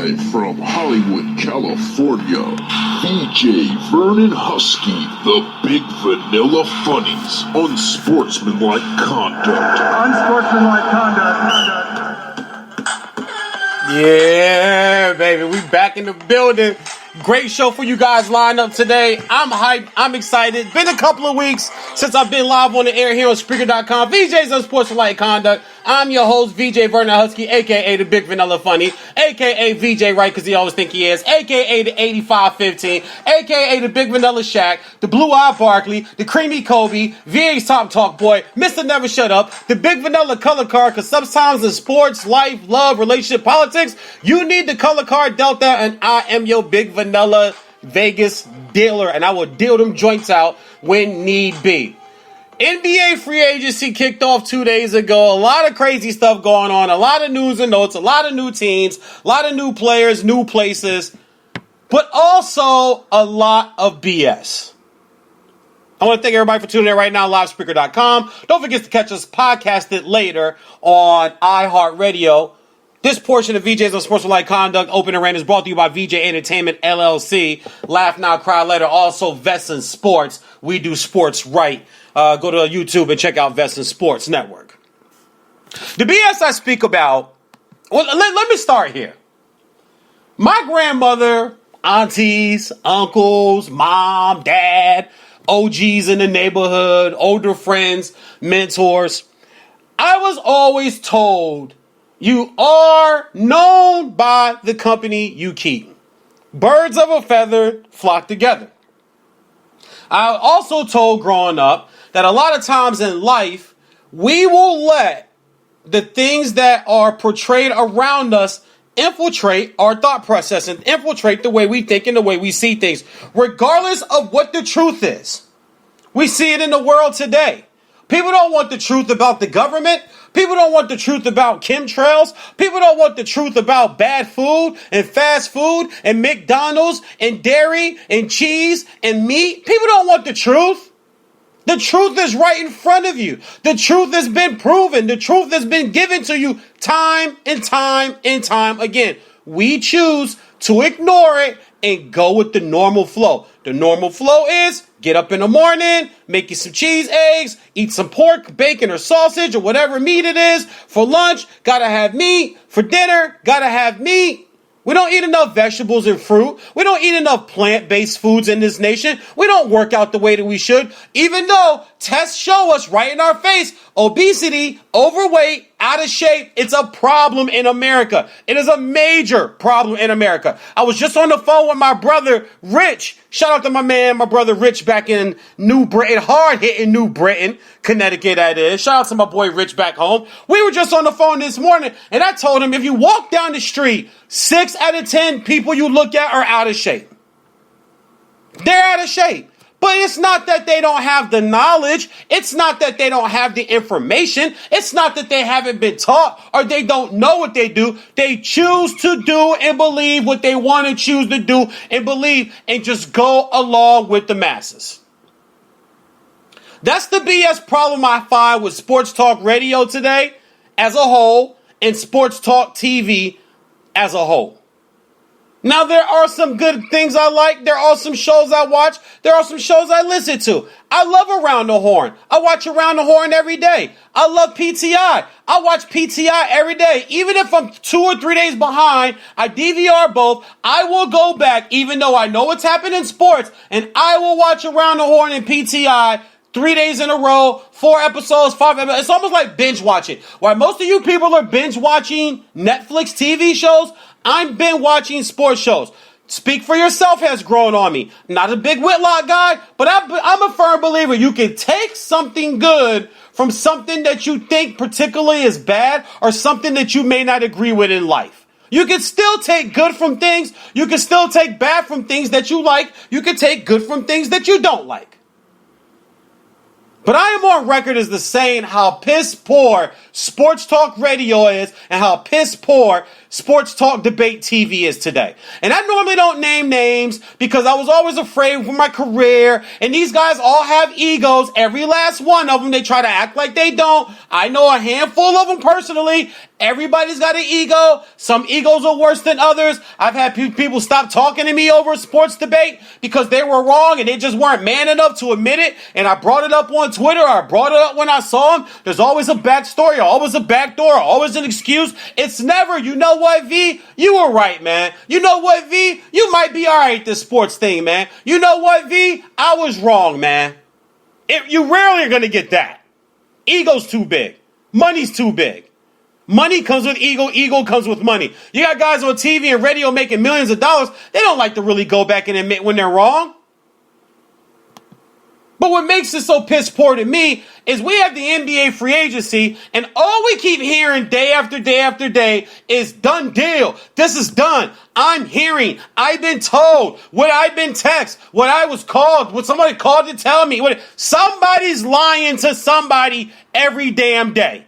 Live from Hollywood, California, VJ Vernon Husky, the Big Vanilla Funnies, Unsportsmanlike Conduct. Unsportsmanlike conduct. Yeah, baby, we back in the building. Great show for you guys lined up today. I'm hyped. I'm excited. Been a couple of weeks since I've been live on the air here on Spreaker.com. VJ's Unsportsmanlike Conduct. I'm your host, VJ Vernon Husky, a.k.a. the Big Vanilla Funny, a.k.a. VJ Right, because he always think he is, a.k.a. the 8515, a.k.a. the Big Vanilla Shaq, the Blue Eye Barkley, the Creamy Kobe, VA's Top Talk Boy, Mr. Never Shut Up, the Big Vanilla Color Card, because sometimes in sports, life, love, relationship, politics, you need the color card Delta, and I am your Big Vanilla Vegas dealer, and I will deal them joints out when need be. NBA free agency kicked off 2 days ago. A lot of crazy stuff going on. A lot of news and notes. A lot of new teams. A lot of new players, new places. But also a lot of BS. I want to thank everybody for tuning in right now, livespeaker.com. Don't forget to catch us podcasted later on iHeartRadio. This portion of VJ's Unsportsmanlike Conduct Open and Rain is brought to you by VJ Entertainment LLC. Laugh Now, Cry Later. Also, Vesson Sports. We do sports right. Go to YouTube and check out Vesson Sports Network. The BS I speak about, well, let me start here. My grandmother, aunties, uncles, mom, dad, OGs in the neighborhood, older friends, mentors, I was always told, you are known by the company you keep. Birds of a feather flock together. I also told growing up that a lot of times in life, we will let the things that are portrayed around us infiltrate our thought process and infiltrate the way we think and the way we see things, regardless of what the truth is. We see it in the world today. People don't want the truth about the government. People don't want the truth about chemtrails. People don't want the truth about bad food and fast food and McDonald's and dairy and cheese and meat. People don't want the truth. The truth is right in front of you. The truth has been proven. The truth has been given to you time and time and time again. We choose to ignore it and go with the normal flow. The normal flow is get up in the morning, make you some cheese, eggs, eat some pork, bacon, or sausage, or whatever meat it is. For lunch, gotta have meat. For dinner, gotta have meat. We don't eat enough vegetables and fruit. We don't eat enough plant-based foods in this nation. We don't work out the way that we should, even though tests show us right in our face, obesity, overweight, out of shape, it's a problem in America. It is a major problem in America. I was just on the phone with my brother, Rich. Shout out to my man, my brother Rich back in New Britain, hard-hitting New Britain, Connecticut that is. Shout out to my boy Rich back home. We were just on the phone this morning, and I told him if you walk down the street, 6 out of 10 people you look at are out of shape. They're out of shape. But it's not that they don't have the knowledge. It's not that they don't have the information. It's not that they haven't been taught or they don't know what they do. They choose to do and believe what they want to choose to do and believe and just go along with the masses. That's the BS problem I find with sports talk radio today as a whole and sports talk TV as a whole. Now, there are some good things I like. There are some shows I watch. There are some shows I listen to. I love Around the Horn. I watch Around the Horn every day. I love PTI. I watch PTI every day. Even if I'm 2 or 3 days behind, I DVR both. I will go back, even though I know what's happened in sports, and I will watch Around the Horn and PTI 3 days in a row, 4 episodes, 5 episodes. It's almost like binge watching. While most of you people are binge watching Netflix TV shows, I'm binge watching sports shows. Speak for Yourself has grown on me. Not a big Whitlock guy, but I'm a firm believer. You can take something good from something that you think particularly is bad or something that you may not agree with in life. You can still take good from things. You can still take bad from things that you like. You can take good from things that you don't like. But I am on record as the saying how piss poor sports talk radio is and how piss poor sports talk debate TV is today. And I normally don't name names because I was always afraid for my career. And these guys all have egos. Every last one of them, they try to act like they don't. I know a handful of them personally. Everybody's got an ego. Some egos are worse than others. I've had people stop talking to me over a sports debate because they were wrong and they just weren't man enough to admit it. And I brought it up on Twitter. I brought it up when I saw them. There's always a backstory, always a backdoor, always an excuse. It's never, you know what, V? You were right, man. You know what, V? You might be all right at this sports thing, man. You know what, V? I was wrong, man. You rarely are going to get that. Ego's too big. Money's too big. Money comes with ego. Ego comes with money. You got guys on TV and radio making millions of dollars. They don't like to really go back and admit when they're wrong. But what makes it so piss poor to me is we have the NBA free agency, and all we keep hearing day after day after day is done deal. This is done. I'm hearing. I've been told. What I've been texted. What I was called. What somebody called to tell me. Somebody's lying to somebody every damn day.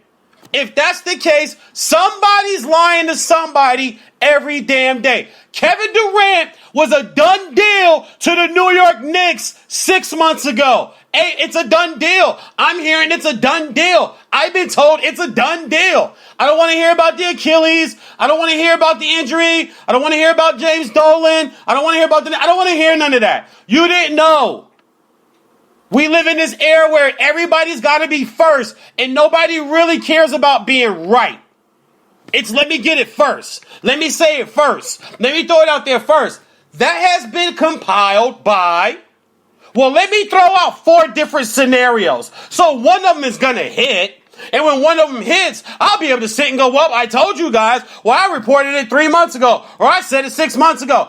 If that's the case, somebody's lying to somebody every damn day. Kevin Durant was a done deal to the New York Knicks 6 months ago. Hey, it's a done deal. I'm hearing it's a done deal. I've been told it's a done deal. I don't want to hear about the Achilles. I don't want to hear about the injury. I don't want to hear about James Dolan. I don't want to hear about I don't want to hear none of that. You didn't know. We live in this era where everybody's got to be first and nobody really cares about being right. It's let me get it first. Let me say it first. Let me throw it out there first. That has been compiled by, well, let me throw out 4 different scenarios. So one of them is going to hit. And when one of them hits, I'll be able to sit and go, well, I told you guys. Well, I reported it 3 months ago. Or I said it 6 months ago.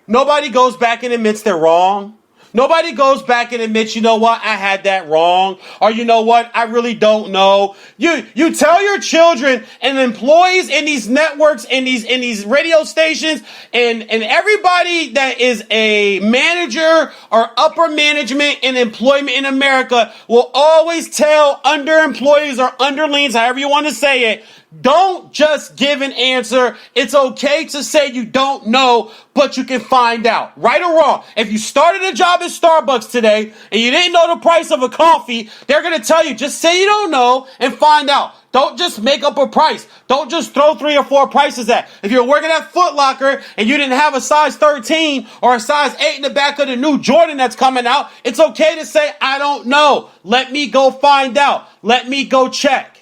Nobody goes back and admits they're wrong. Nobody goes back and admits, you know what, I had that wrong. Or you know what, I really don't know. You tell your children and employees in these networks, in these radio stations, and everybody that is a manager or upper management in employment in America will always tell underemployees or underlings, however you want to say it, don't just give an answer. It's okay to say you don't know, but you can find out. Right or wrong. If you started a job at Starbucks today and you didn't know the price of a coffee, they're going to tell you, just say you don't know and find out. Don't just make up a price. Don't just throw 3 or 4 prices at. If you're working at Foot Locker and you didn't have a size 13 or a size 8 in the back of the new Jordan that's coming out, it's okay to say, I don't know. Let me go find out. Let me go check.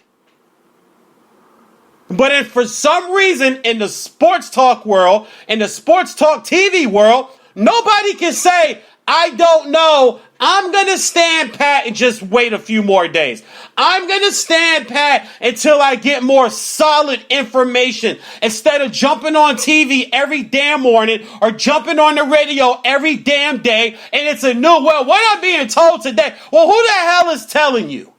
But if for some reason in the sports talk world, in the sports talk TV world, nobody can say, I don't know, I'm going to stand pat and just wait a few more days. I'm going to stand pat until I get more solid information instead of jumping on TV every damn morning or jumping on the radio every damn day. And it's a new, well, what I'm being told today? Well, who the hell is telling you?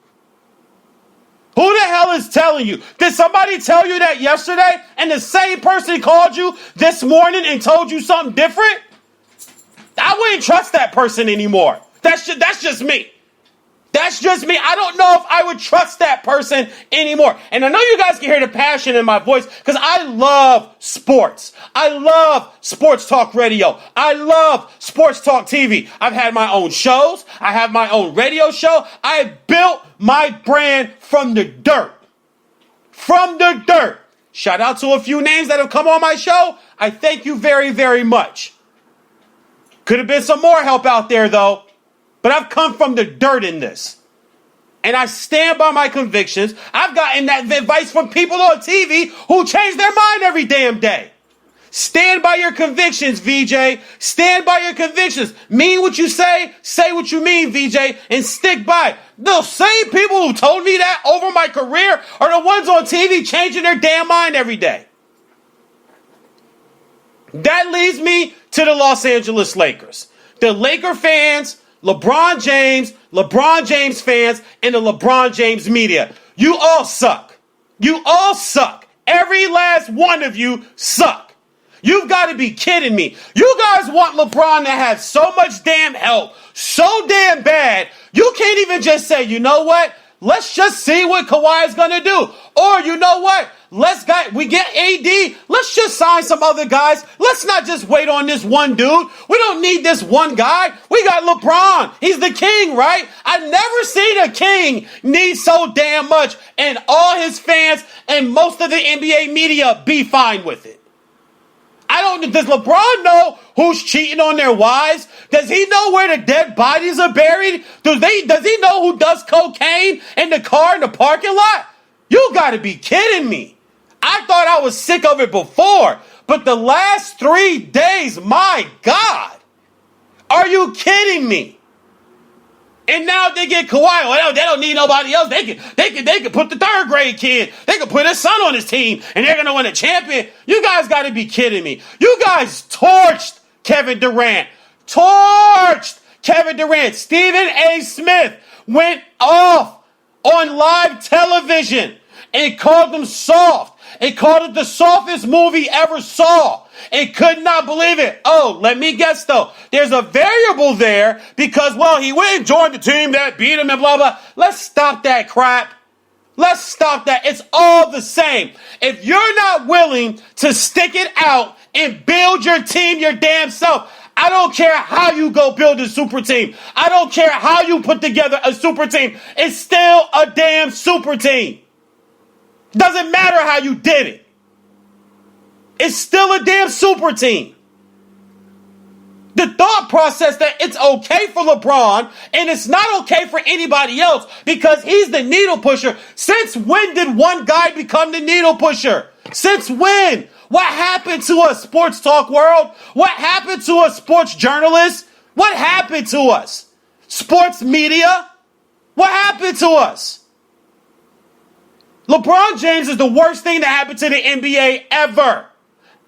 Who the hell is telling you? Did somebody tell you that yesterday and the same person called you this morning and told you something different? I wouldn't trust that person anymore. That's just me. That's just me. I don't know if I would trust that person anymore. And I know you guys can hear the passion in my voice because I love sports. I love sports talk radio. I love sports talk TV. I've had my own shows. I have my own radio show. I built my brand from the dirt. From the dirt. Shout out to a few names that have come on my show. I thank you very, very much. Could have been some more help out there though. But I've come from the dirt in this. And I stand by my convictions. I've gotten that advice from people on TV who change their mind every damn day. Stand by your convictions, VJ. Stand by your convictions. Mean what you say what you mean, VJ, and stick by it. The same people who told me that over my career are the ones on TV changing their damn mind every day. That leads me to the Los Angeles Lakers. The Laker fans, LeBron James fans, and the LeBron James media. You all suck. You all suck. Every last one of you suck. You've got to be kidding me. You guys want LeBron to have so much damn help, so damn bad, you can't even just say, you know what? Let's just see what Kawhi is going to do. Or you know what? We get AD. Let's just sign some other guys. Let's not just wait on this one dude. We don't need this one guy. We got LeBron. He's the king, right? I've never seen a king need so damn much and all his fans and most of the NBA media be fine with it. Does LeBron know who's cheating on their wives? Does he know where the dead bodies are buried? Does he know who does cocaine in the car in the parking lot? You gotta be kidding me. I thought I was sick of it before, but the last 3 days, my God. Are you kidding me? And now they get Kawhi. Well, they don't need nobody else. They can put the third grade kid. They can put his son on his team, and they're gonna win a champion. You guys got to be kidding me. You guys torched Kevin Durant. Stephen A. Smith went off on live television and called them soft. And called it the softest movie ever saw. And could not believe it. Oh, let me guess though. There's a variable there because, well, he went and joined the team that beat him and blah, blah. Let's stop that crap. Let's stop that. It's all the same. If you're not willing to stick it out and build your team your damn self, I don't care how you go build a super team. I don't care how you put together a super team. It's still a damn super team. Doesn't matter how you did it. It's still a damn super team. The thought process that it's okay for LeBron and it's not okay for anybody else because he's the needle pusher. Since when did one guy become the needle pusher? Since when? What happened to us, sports talk world? What happened to us, sports journalists? What happened to us? Sports media? What happened to us? LeBron James is the worst thing that happened to the NBA ever.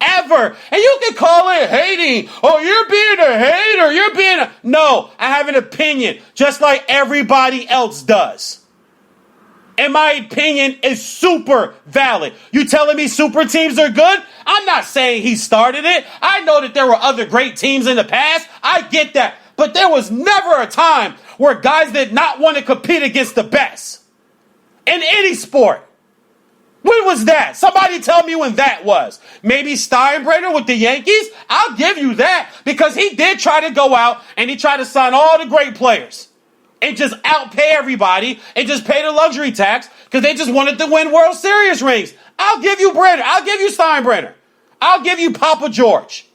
Ever. And you can call it hating. Oh, you're being a hater. No, I have an opinion, just like everybody else does. And my opinion is super valid. You telling me super teams are good? I'm not saying he started it. I know that there were other great teams in the past. I get that. But there was never a time where guys did not want to compete against the best. In any sport. When was that? Somebody tell me when that was. Maybe Steinbrenner with the Yankees? I'll give you that because he did try to go out and he tried to sign all the great players and just outpay everybody and just pay the luxury tax because they just wanted to win World Series rings. I'll give you Brenner. I'll give you Steinbrenner. I'll give you Papa George.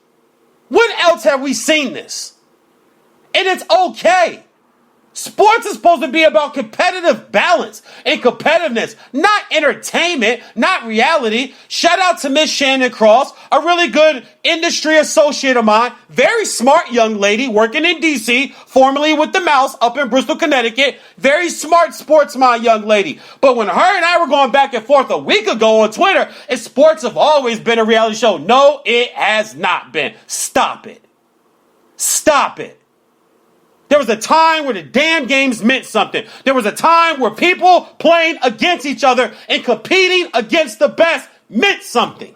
When else have we seen this? And it's okay. Sports is supposed to be about competitive balance and competitiveness, not entertainment, not reality. Shout out to Miss Shannon Cross, a really good industry associate of mine, very smart young lady working in D.C., formerly with the Mouse up in Bristol, Connecticut. Very smart sports mind young lady. But when her and I were going back and forth a week ago on Twitter, sports have always been a reality show. No, it has not been. Stop it. Stop it. There was a time where the damn games meant something. There was a time where people playing against each other and competing against the best meant something.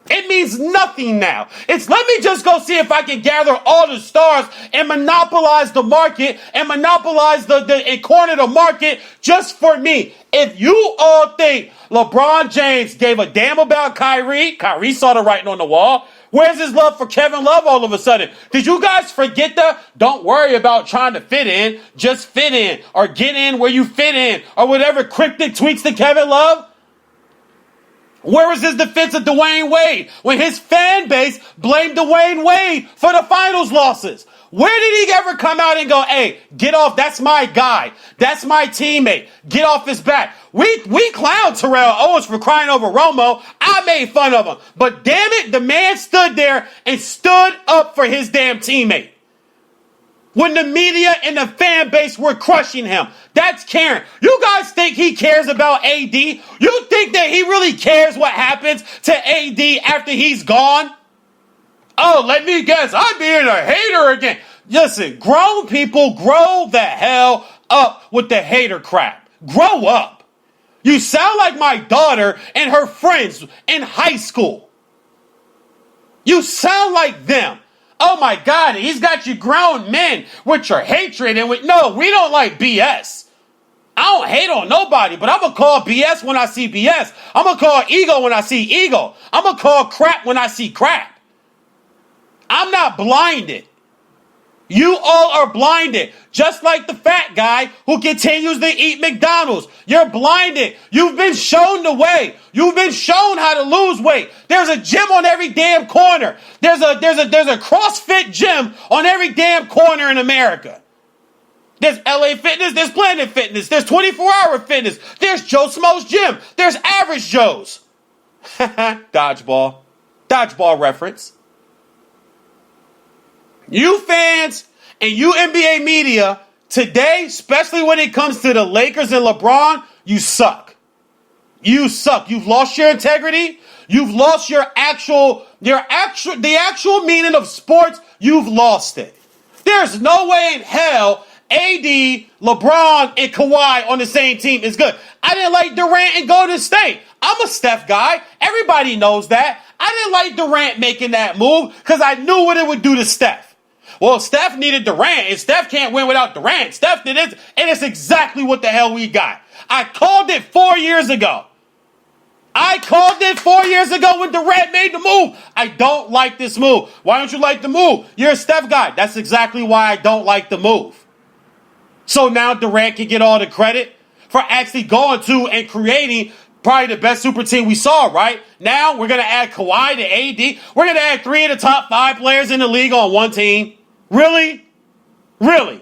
It means nothing now. It's let me just go see if I can gather all the stars and monopolize the market and monopolize and corner the market just for me. If you all think LeBron James gave a damn about Kyrie saw the writing on the wall. Where's his love for Kevin Love all of a sudden? Did you guys forget don't worry about trying to fit in, just fit in or get in where you fit in or whatever cryptic tweets to Kevin Love? Where was his defense of Dwayne Wade when his fan base blamed Dwayne Wade for the finals losses? Where did he ever come out and go, hey, get off, that's my guy. That's my teammate. Get off his back. We clown Terrell Owens for crying over Romo. I made fun of him. But damn it, the man stood there and stood up for his damn teammate. When the media and the fan base were crushing him. That's caring. You guys think he cares about AD? You think that he really cares what happens to AD after he's gone? Oh, let me guess. I'm being a hater again. Listen, grown people grow the hell up with the hater crap. Grow up. You sound like my daughter and her friends in high school. You sound like them. Oh my God, he's got you grown men with your hatred and no, we don't like BS. I don't hate on nobody, but I'm going to call BS when I see BS. I'm going to call ego when I see ego. I'm going to call crap when I see crap. I'm not blinded. You all are blinded. Just like the fat guy who continues to eat McDonald's. You're blinded. You've been shown the way. You've been shown how to lose weight. There's a gym on every damn corner. There's a CrossFit gym on every damn corner in America. There's LA Fitness, there's Planet Fitness, there's 24-hour fitness, there's Joe Smo's gym, there's Average Joe's. Dodgeball reference. You fans and you NBA media, today, especially when it comes to the Lakers and LeBron, you suck. You suck. You've lost your integrity. You've lost the actual meaning of sports. You've lost it. There's no way in hell AD, LeBron, and Kawhi on the same team is good. I didn't like Durant and Golden State. I'm a Steph guy. Everybody knows that. I didn't like Durant making that move because I knew what it would do to Steph. Well, Steph needed Durant, and Steph can't win without Durant. Steph did it, and it's exactly what the hell we got. I called it 4 years ago. When Durant made the move. I don't like this move. Why don't you like the move? You're a Steph guy. That's exactly why I don't like the move. So now Durant can get all the credit for actually going to and creating probably the best super team we saw, right? Now we're going to add Kawhi to AD. We're going to add 3 of the top 5 players in the league on one team. Really? Really?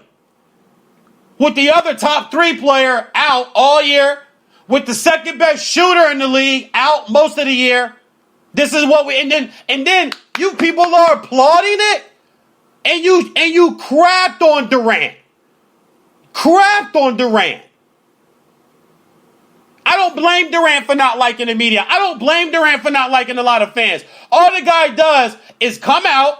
With the other top 3 player out all year, with the second best shooter in the league out most of the year. This is what and then you people are applauding it, and you crapped on Durant. I don't blame Durant for not liking the media. I don't blame Durant for not liking a lot of fans. All the guy does is come out,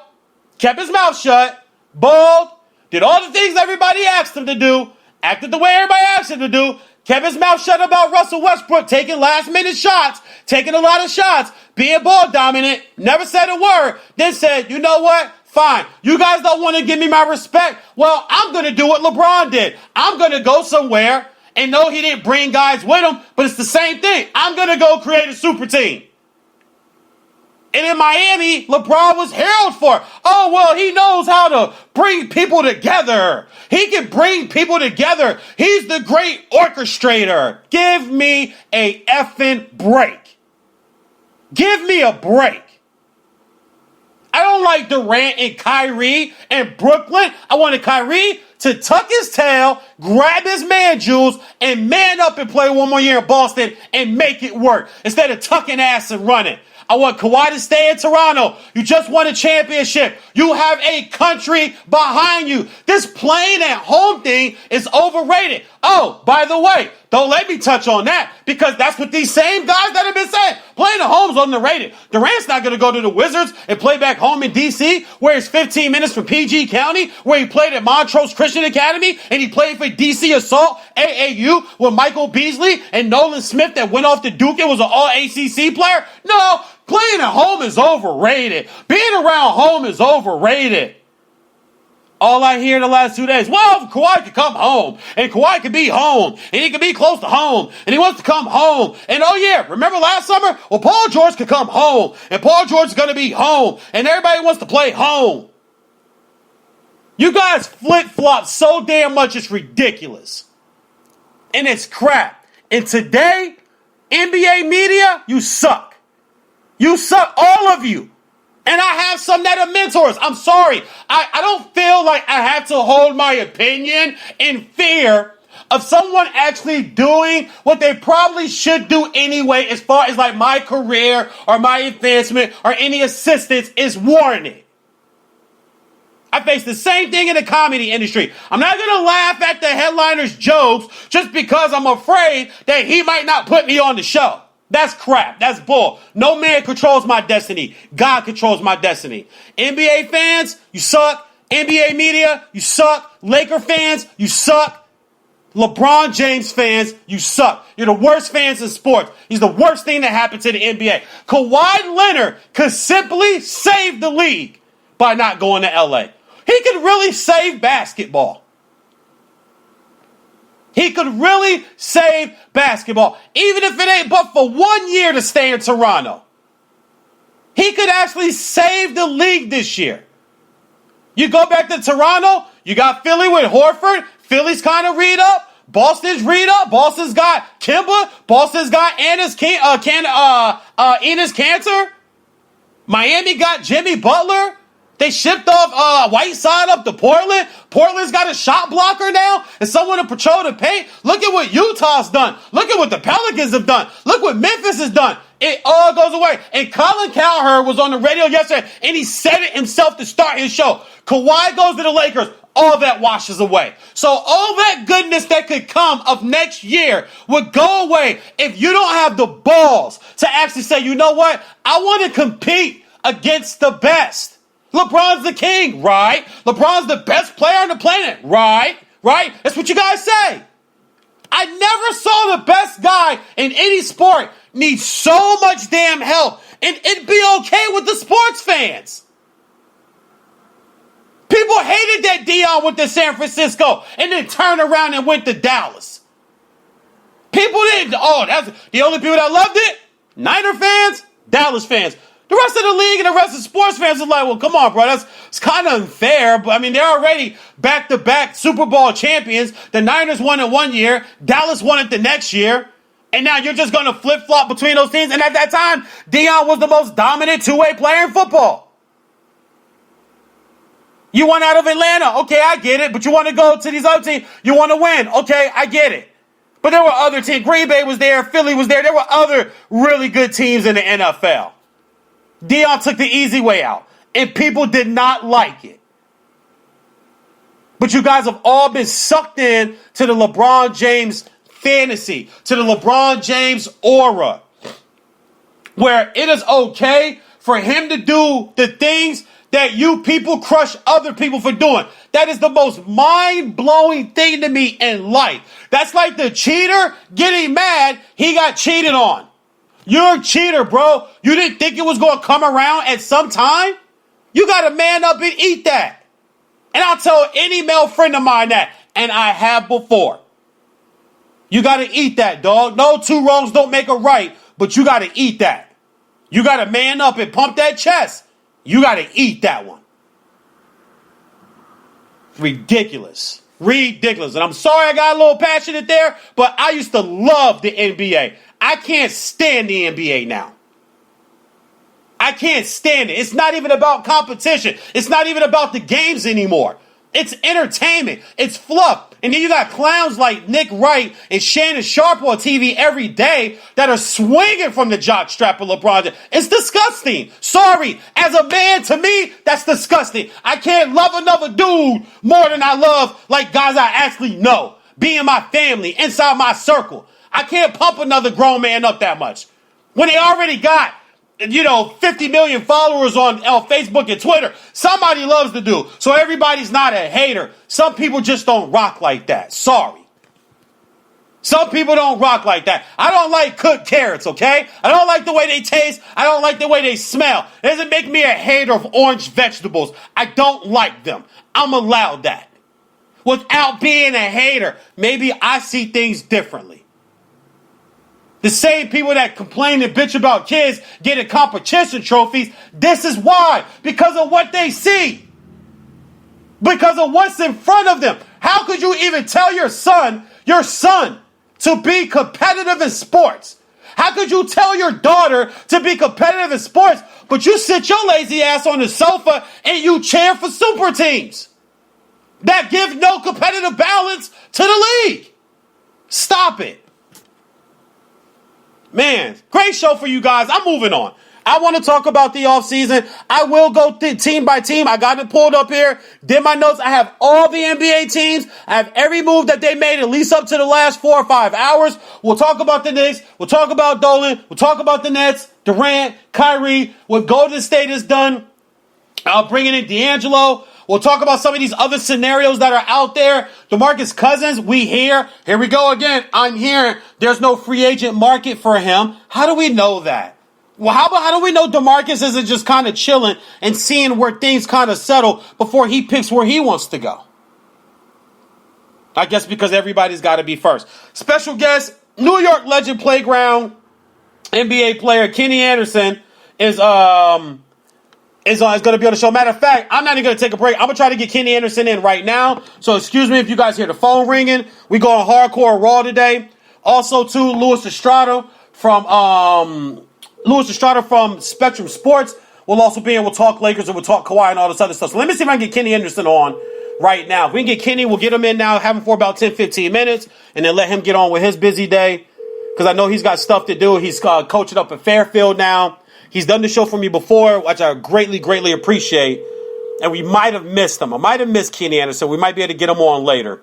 kept his mouth shut, bald, did all the things everybody asked him to do, acted the way everybody asked him to do, kept his mouth shut about Russell Westbrook taking last-minute shots, taking a lot of shots, being ball dominant, never said a word, then said, you know what? Fine. You guys don't want to give me my respect? Well, I'm going to do what LeBron did. I'm going to go somewhere and know he didn't bring guys with him, but it's the same thing. I'm going to go create a super team. And in Miami, LeBron was heralded for, oh, well, he knows how to bring people together. He can bring people together. He's the great orchestrator. Give me a effing break. Give me a break. I don't like Durant and Kyrie and Brooklyn. I wanted Kyrie to tuck his tail, grab his man jewels, and man up and play one more year in Boston and make it work instead of tucking ass and running. I want Kawhi to stay in Toronto. You just won a championship. You have a country behind you. This playing at home thing is overrated. Oh, by the way, don't let me touch on that because that's what these same guys that have been saying. Playing at home is underrated. Durant's not going to go to the Wizards and play back home in D.C. where it's 15 minutes from PG County, where he played at Montrose Christian Academy and he played for D.C. Assault AAU with Michael Beasley and Nolan Smith that went off to Duke and was an all-ACC player. No. Playing at home is overrated. Being around home is overrated. All I hear the last 2 days, well, Kawhi could come home, and Kawhi could be home, and he could be close to home, and he wants to come home. And oh yeah, remember last summer? Well, Paul George could come home, and Paul George is going to be home, and everybody wants to play home. You guys flip-flop so damn much, it's ridiculous. And it's crap. And today, NBA media, you suck. You suck, all of you. And I have some that are mentors. I'm sorry. I don't feel like I have to hold my opinion in fear of someone actually doing what they probably should do anyway as far as like my career or my advancement or any assistance is warranted. I face the same thing in the comedy industry. I'm not going to laugh at the headliner's jokes just because I'm afraid that he might not put me on the show. That's crap. That's bull. No man controls my destiny. God controls my destiny. NBA fans, you suck. NBA media, you suck. Laker fans, you suck. LeBron James fans, you suck. You're the worst fans in sports. He's the worst thing that happened to the NBA. Kawhi Leonard could simply save the league by not going to LA. He could really save basketball. He could really save basketball, even if it ain't but for 1 year to stay in Toronto. He could actually save the league this year. You go back to Toronto, you got Philly with Horford. Philly's kind of read up. Boston's read up. Boston's got Kimba. Boston's got Enes Kanter. Miami got Jimmy Butler. They shipped off Whiteside up to Portland. Portland's got a shot blocker now and someone to patrol the paint. Look at what Utah's done. Look at what the Pelicans have done. Look what Memphis has done. It all goes away. And Colin Cowherd was on the radio yesterday, and he said it himself to start his show. Kawhi goes to the Lakers. All that washes away. So all that goodness that could come of next year would go away if you don't have the balls to actually say, you know what? I want to compete against the best. LeBron's the king, right? LeBron's the best player on the planet, right? Right? That's what you guys say. I never saw the best guy in any sport need so much damn help, and it'd be okay with the sports fans. People hated that Dion went to San Francisco and then turned around and went to Dallas. People didn't. Oh, that's the only people that loved it. Niner fans, Dallas fans. The rest of the league and the rest of the sports fans are like, well, come on, bro. It's kind of unfair. But I mean, they're already back-to-back Super Bowl champions. The Niners won it 1 year. Dallas won it the next year. And now you're just going to flip-flop between those teams. And at that time, Dion was the most dominant two-way player in football. You won out of Atlanta. Okay, I get it. But you want to go to these other teams. You want to win. Okay, I get it. But there were other teams. Green Bay was there. Philly was there. There were other really good teams in the NFL. Dion took the easy way out. And people did not like it. But you guys have all been sucked in to the LeBron James fantasy. To the LeBron James aura. Where it is okay for him to do the things that you people crush other people for doing. That is the most mind-blowing thing to me in life. That's like the cheater getting mad he got cheated on. You're a cheater, bro. You didn't think it was going to come around at some time? You got to man up and eat that. And I'll tell any male friend of mine that. And I have before. You got to eat that, dog. No, two wrongs don't make a right. But you got to eat that. You got to man up and pump that chest. You got to eat that one. Ridiculous. Ridiculous. And I'm sorry I got a little passionate there, but I used to love the NBA. I can't stand the NBA now. I can't stand it. It's not even about competition. It's not even about the games anymore. It's entertainment. It's fluff. And then you got clowns like Nick Wright and Shannon Sharpe on TV every day that are swinging from the jockstrap of LeBron. It's disgusting. Sorry. As a man, to me, that's disgusting. I can't love another dude more than I love like guys I actually know. Be in my family, inside my circle. I can't pump another grown man up that much. When they already got 50 million followers on Facebook and Twitter. Somebody loves the dude. So everybody's not a hater. Some people just don't rock like that. Sorry. Some people don't rock like that. I don't like cooked carrots, okay? I don't like the way they taste. I don't like the way they smell. It doesn't make me a hater of orange vegetables. I don't like them. I'm allowed that. Without being a hater, maybe I see things differently. The same people that complain and bitch about kids getting competition trophies, this is why. Because of what they see. Because of what's in front of them. How could you even tell your son, to be competitive in sports? How could you tell your daughter to be competitive in sports, but you sit your lazy ass on the sofa and you cheer for super teams that give no competitive balance to the league? Stop it. Man, great show for you guys. I'm moving on. I want to talk about the offseason. I will go team by team. I got it pulled up here. Did my notes. I have all the NBA teams. I have every move that they made, at least up to the last 4 or 5 hours. We'll talk about the Knicks. We'll talk about Dolan. We'll talk about the Nets, Durant, Kyrie, what Golden State has done. I'll bring in D'Angelo. We'll talk about some of these other scenarios that are out there. DeMarcus Cousins, here we go again. I'm hearing there's no free agent market for him. How do we know that? Well, how do we know DeMarcus isn't just kind of chilling and seeing where things kind of settle before he picks where he wants to go? I guess because everybody's got to be first. Special guest, New York Legend Playground NBA player Kenny Anderson is going to be on the show. Matter of fact, I'm not even going to take a break. I'm going to try to get Kenny Anderson in right now. So excuse me if you guys hear the phone ringing. We going hardcore Raw today. Also, too, Louis Estrada from Spectrum Sports will also be in. We'll talk Lakers and we'll talk Kawhi and all this other stuff. So let me see if I can get Kenny Anderson on right now. If we can get Kenny, we'll get him in now, have him for about 10, 15 minutes, and then let him get on with his busy day. Because I know he's got stuff to do. He's coaching up at Fairfield now. He's done the show for me before, which I greatly, greatly appreciate. And we might have missed him. I might have missed Kenny Anderson. We might be able to get him on later.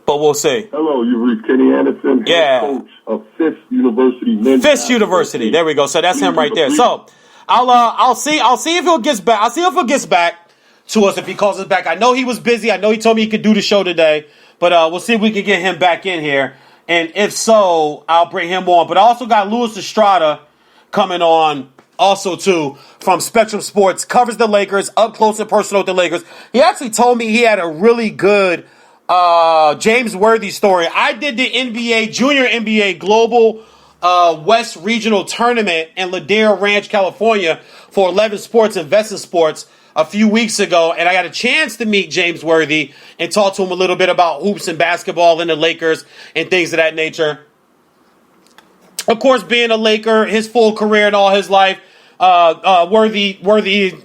But we'll see. Hello, you reached Kenny Anderson, head coach of Fisk University. Fisk University. There we go. So that's him right there. So I'll see if he'll gets back. I'll see if he'll gets back to us if he calls us back. I know he was busy. I know he told me he could do the show today. But we'll see if we can get him back in here. And if so, I'll bring him on. But I also got Louis Estrada coming on also, too, from Spectrum Sports. Covers the Lakers, up close and personal with the Lakers. He actually told me he had a really good James Worthy story. I did the Junior NBA Global West Regional Tournament in Ladera Ranch, California for 11 Sports Investing Sports a few weeks ago, and I got a chance to meet James Worthy and talk to him a little bit about hoops and basketball and the Lakers and things of that nature. Of course, being a Laker, his full career and all his life, Worthy,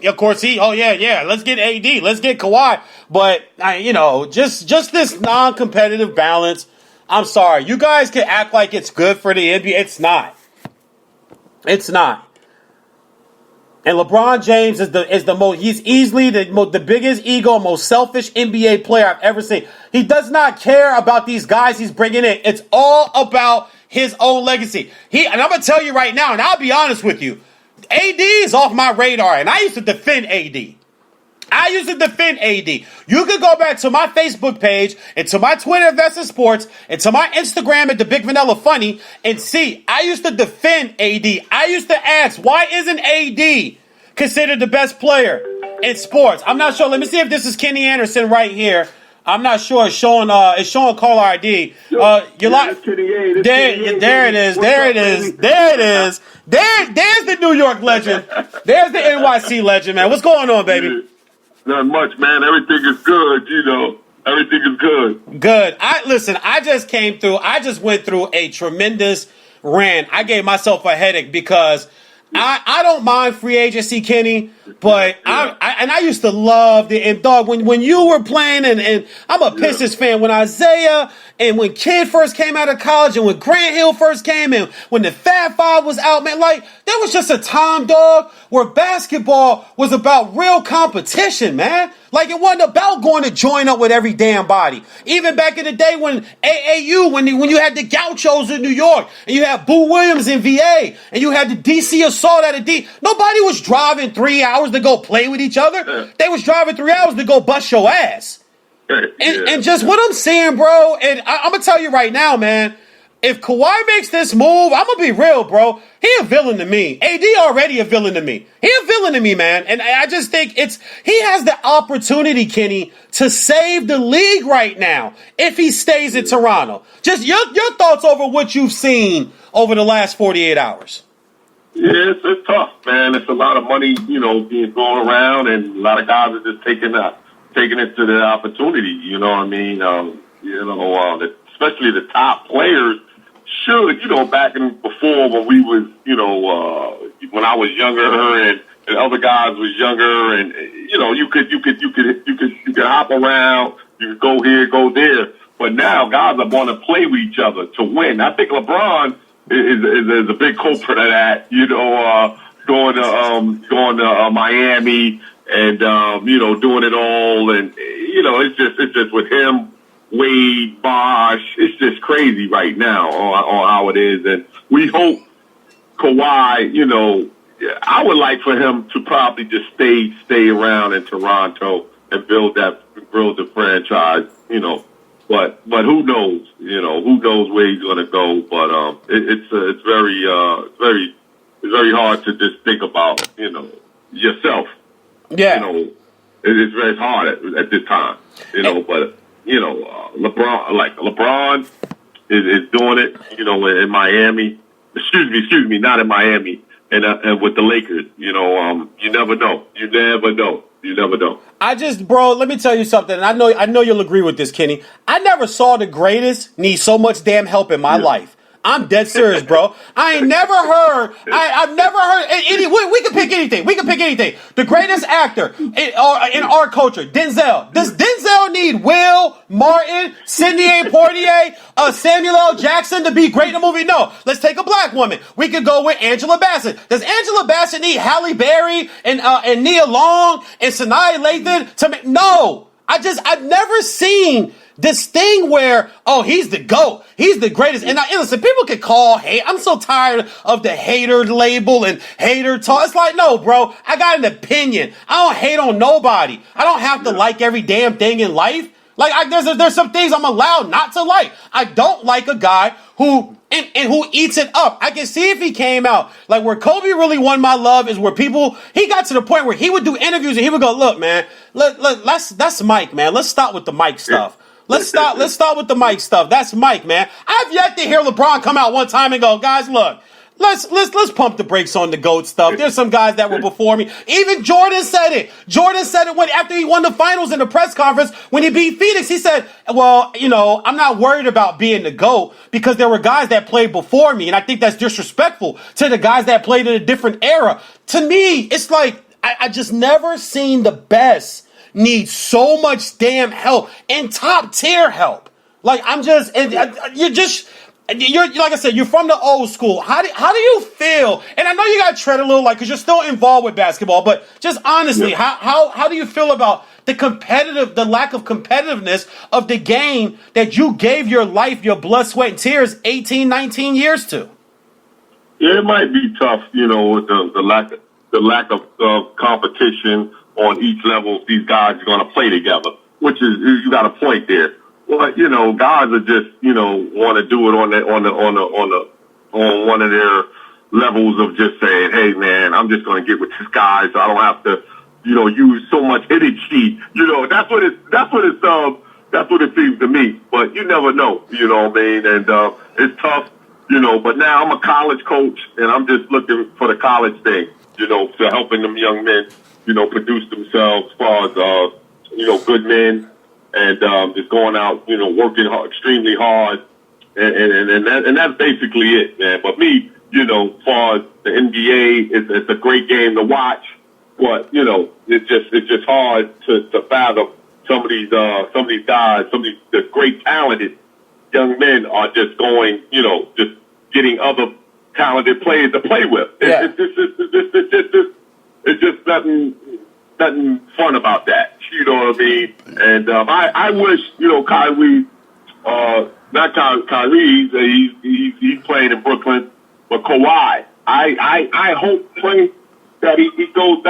of course, let's get AD, let's get Kawhi, but just this non-competitive balance. I'm sorry, you guys can act like it's good for the NBA. It's not. It's not. And LeBron James is the most. He's easily the biggest ego, most selfish NBA player I've ever seen. He does not care about these guys he's bringing in. It's all about his own legacy. And I'm gonna tell you right now, and I'll be honest with you, AD is off my radar, and I used to defend AD. You could go back to my Facebook page and to my Twitter, Investor Sports, and to my Instagram at The Big Vanilla Funny and see, I used to defend AD. I used to ask, why isn't AD considered the best player in sports? I'm not sure. Let me see if this is Kenny Anderson right here. I'm not sure. It's showing caller ID. You're like, there it is. There's the New York legend. There's the NYC legend, man. What's going on, baby? Not much, man. Everything is good, Everything is good. Good. I just came through. I just went through a tremendous rant. I gave myself a headache because I don't mind free agency, Kenny, but I used to love when you were playing, and I'm a Pistons fan. When Isaiah and when Kidd first came out of college, and when Grant Hill first came in, when the Fab Five was out, man, like there was just a time, dog, where basketball was about real competition, man. Like it wasn't about going to join up with every damn body. Even back in the day when AAU, when you had the Gauchos in New York, and you had Boo Williams in VA, and you had the DC Assault out of D. Nobody was driving 3 hours to go play with each other. They was driving 3 hours to go bust your ass. And just what I'm saying, bro, and I'm going to tell you right now, man, if Kawhi makes this move, I'm going to be real, bro. He a villain to me. AD already a villain to me. He a villain to me, man. And I just think he has the opportunity, Kenny, to save the league right now if he stays in Toronto. Just your thoughts over what you've seen over the last 48 hours. Yeah, it's tough, man. It's a lot of money, being thrown around, and a lot of guys are just taking it to the opportunity. You know what I mean? Especially the top players should, back in before when we was, when I was younger and other guys was younger, and you could hop around, you could go here, go there. But now guys are want to play with each other to win. I think LeBron is a big culprit of that. Going to Miami and doing it all, and it's just with him. Wade, Bosh, it's just crazy right now on how it is. And we hope Kawhi, I would like for him to probably just stay around in Toronto and build the franchise, But who knows? Who knows where he's going to go? But it's very hard to just think about, yourself. Yeah. It's very hard at this time, but. LeBron is doing it, in Miami. Excuse me, not in Miami, and with the Lakers. You never know. You never know. You never know. Bro, let me tell you something. And I know you'll agree with this, Kenny. I never saw the greatest need so much damn help in my life. I'm dead serious, bro. I've never heard any. We can pick anything. We can pick anything. The greatest actor in our culture, Denzel. Does Denzel need Will, Martin, Sidney A. Poitier, Samuel L. Jackson to be great in a movie? No. Let's take a black woman. We could go with Angela Bassett. Does Angela Bassett need Halle Berry and Nia Long and Sanaa Lathan to make? No. I've never seen this thing where, he's the GOAT. He's the greatest. And listen, people can call hate. I'm so tired of the hater label and hater talk. It's like, no, bro, I got an opinion. I don't hate on nobody. I don't have to like every damn thing in life. Like, there's some things I'm allowed not to like. I don't like a guy who eats it up. I can see if he came out. Like, where Kobe really won my love is where he got to the point where he would do interviews and he would go, look, man, that's Mike, man. Let's stop with the Mike stuff. Let's stop with the Mike stuff. That's Mike, man. I've yet to hear LeBron come out one time and go, guys, look, let's pump the brakes on the GOAT stuff. There's some guys that were before me. Even Jordan said it. Jordan said it after he won the finals in the press conference when he beat Phoenix. He said, well, I'm not worried about being the GOAT because there were guys that played before me. And I think that's disrespectful to the guys that played in a different era. To me, it's like, I just never seen the best need so much damn help and top tier help. Like, you're like I said, you're from the old school. How do you feel? And I know you got to tread a little light because you're still involved with basketball, but just honestly, how do you feel about the lack of competitiveness of the game that you gave your life, your blood, sweat, and tears 18, 19 years to? Yeah, it might be tough, with the lack of competition on each level. These guys are going to play together, which is, you got a point there. But guys are just want to do it on one of their levels of just saying, hey man, I'm just going to get with this guy, so I don't have to use so much energy. That's what it seems to me. But you never know, what I mean? And it's tough, But now I'm a college coach, and I'm just looking for the college thing, to helping them young men, produce themselves as far as good men. And just going out, working hard, extremely hard, and that's basically it, man. But me, as far as the NBA, it's a great game to watch, but it's just hard to fathom some of these guys, the great talented young men are just going, just getting other talented players to play with. Yeah. It's just nothing fun about that. You know what I mean? And I wish, Kyrie, not Kyrie, he's playing in Brooklyn, but Kawhi, I hope that he goes